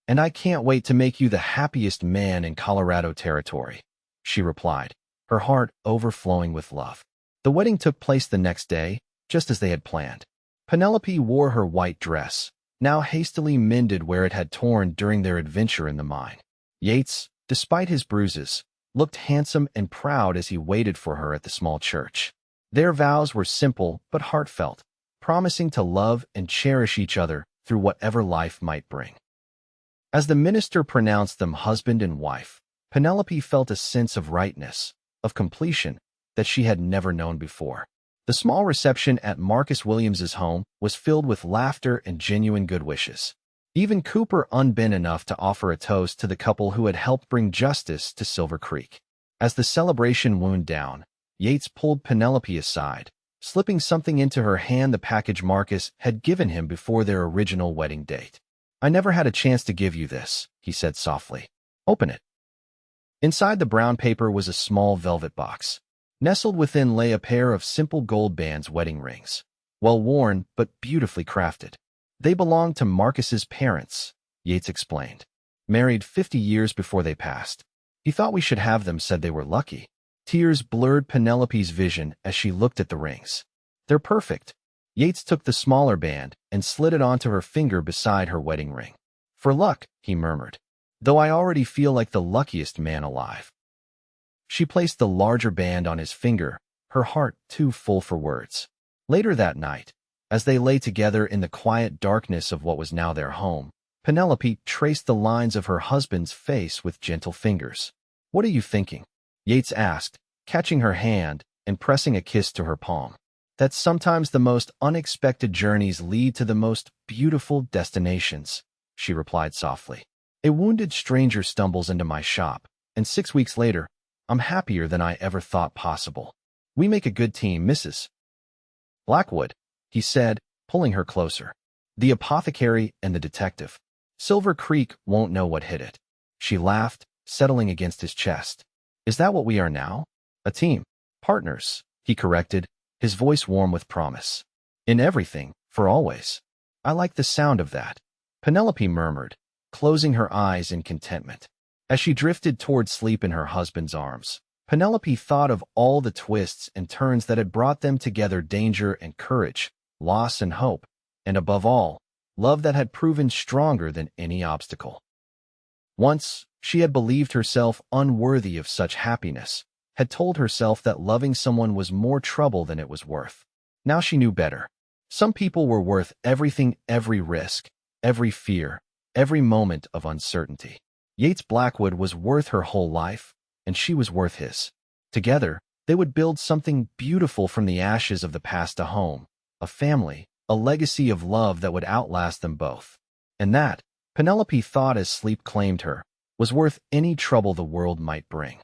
And I can't wait to make you the happiest man in Colorado Territory, she replied, her heart overflowing with love. The wedding took place the next day, just as they had planned. Penelope wore her white dress, now hastily mended where it had torn during their adventure in the mine. Yates, despite his bruises, looked handsome and proud as he waited for her at the small church. Their vows were simple but heartfelt, promising to love and cherish each other through whatever life might bring. As the minister pronounced them husband and wife, Penelope felt a sense of rightness, of completion, that she had never known before. The small reception at Marcus Williams's home was filled with laughter and genuine good wishes. Even Cooper unbent enough to offer a toast to the couple who had helped bring justice to Silver Creek. As the celebration wound down, Yates pulled Penelope aside, slipping something into her hand, the package Marcus had given him before their original wedding date. I never had a chance to give you this, he said softly. Open it. Inside the brown paper was a small velvet box. Nestled within lay a pair of simple gold bands wedding rings, well worn but beautifully crafted. They belonged to Marcus's parents, Yates explained. Married 50 years before they passed. He thought we should have them, said they were lucky. Tears blurred Penelope's vision as she looked at the rings. They're perfect. Yates took the smaller band and slid it onto her finger beside her wedding ring. For luck, he murmured, though I already feel like the luckiest man alive. She placed the larger band on his finger, her heart too full for words. Later that night, as they lay together in the quiet darkness of what was now their home, Penelope traced the lines of her husband's face with gentle fingers. What are you thinking? Yates asked, catching her hand and pressing a kiss to her palm. That sometimes the most unexpected journeys lead to the most beautiful destinations, she replied softly. A wounded stranger stumbles into my shop, and 6 weeks later, I'm happier than I ever thought possible. We make a good team, Mrs. Blackwood, he said, pulling her closer. The apothecary and the detective. Silver Creek won't know what hit it. She laughed, settling against his chest. Is that what we are now? A team. Partners, he corrected, his voice warm with promise. In everything, for always. I like the sound of that, Penelope murmured, closing her eyes in contentment. As she drifted toward sleep in her husband's arms, Penelope thought of all the twists and turns that had brought them together, danger and courage, loss and hope, and above all, love that had proven stronger than any obstacle. Once, she had believed herself unworthy of such happiness, had told herself that loving someone was more trouble than it was worth. Now she knew better. Some people were worth everything, every risk, every fear, every moment of uncertainty. Yates Blackwood was worth her whole life, and she was worth his. Together, they would build something beautiful from the ashes of the past, a home, a family, a legacy of love that would outlast them both. And that, Penelope thought as sleep claimed her, was worth any trouble the world might bring.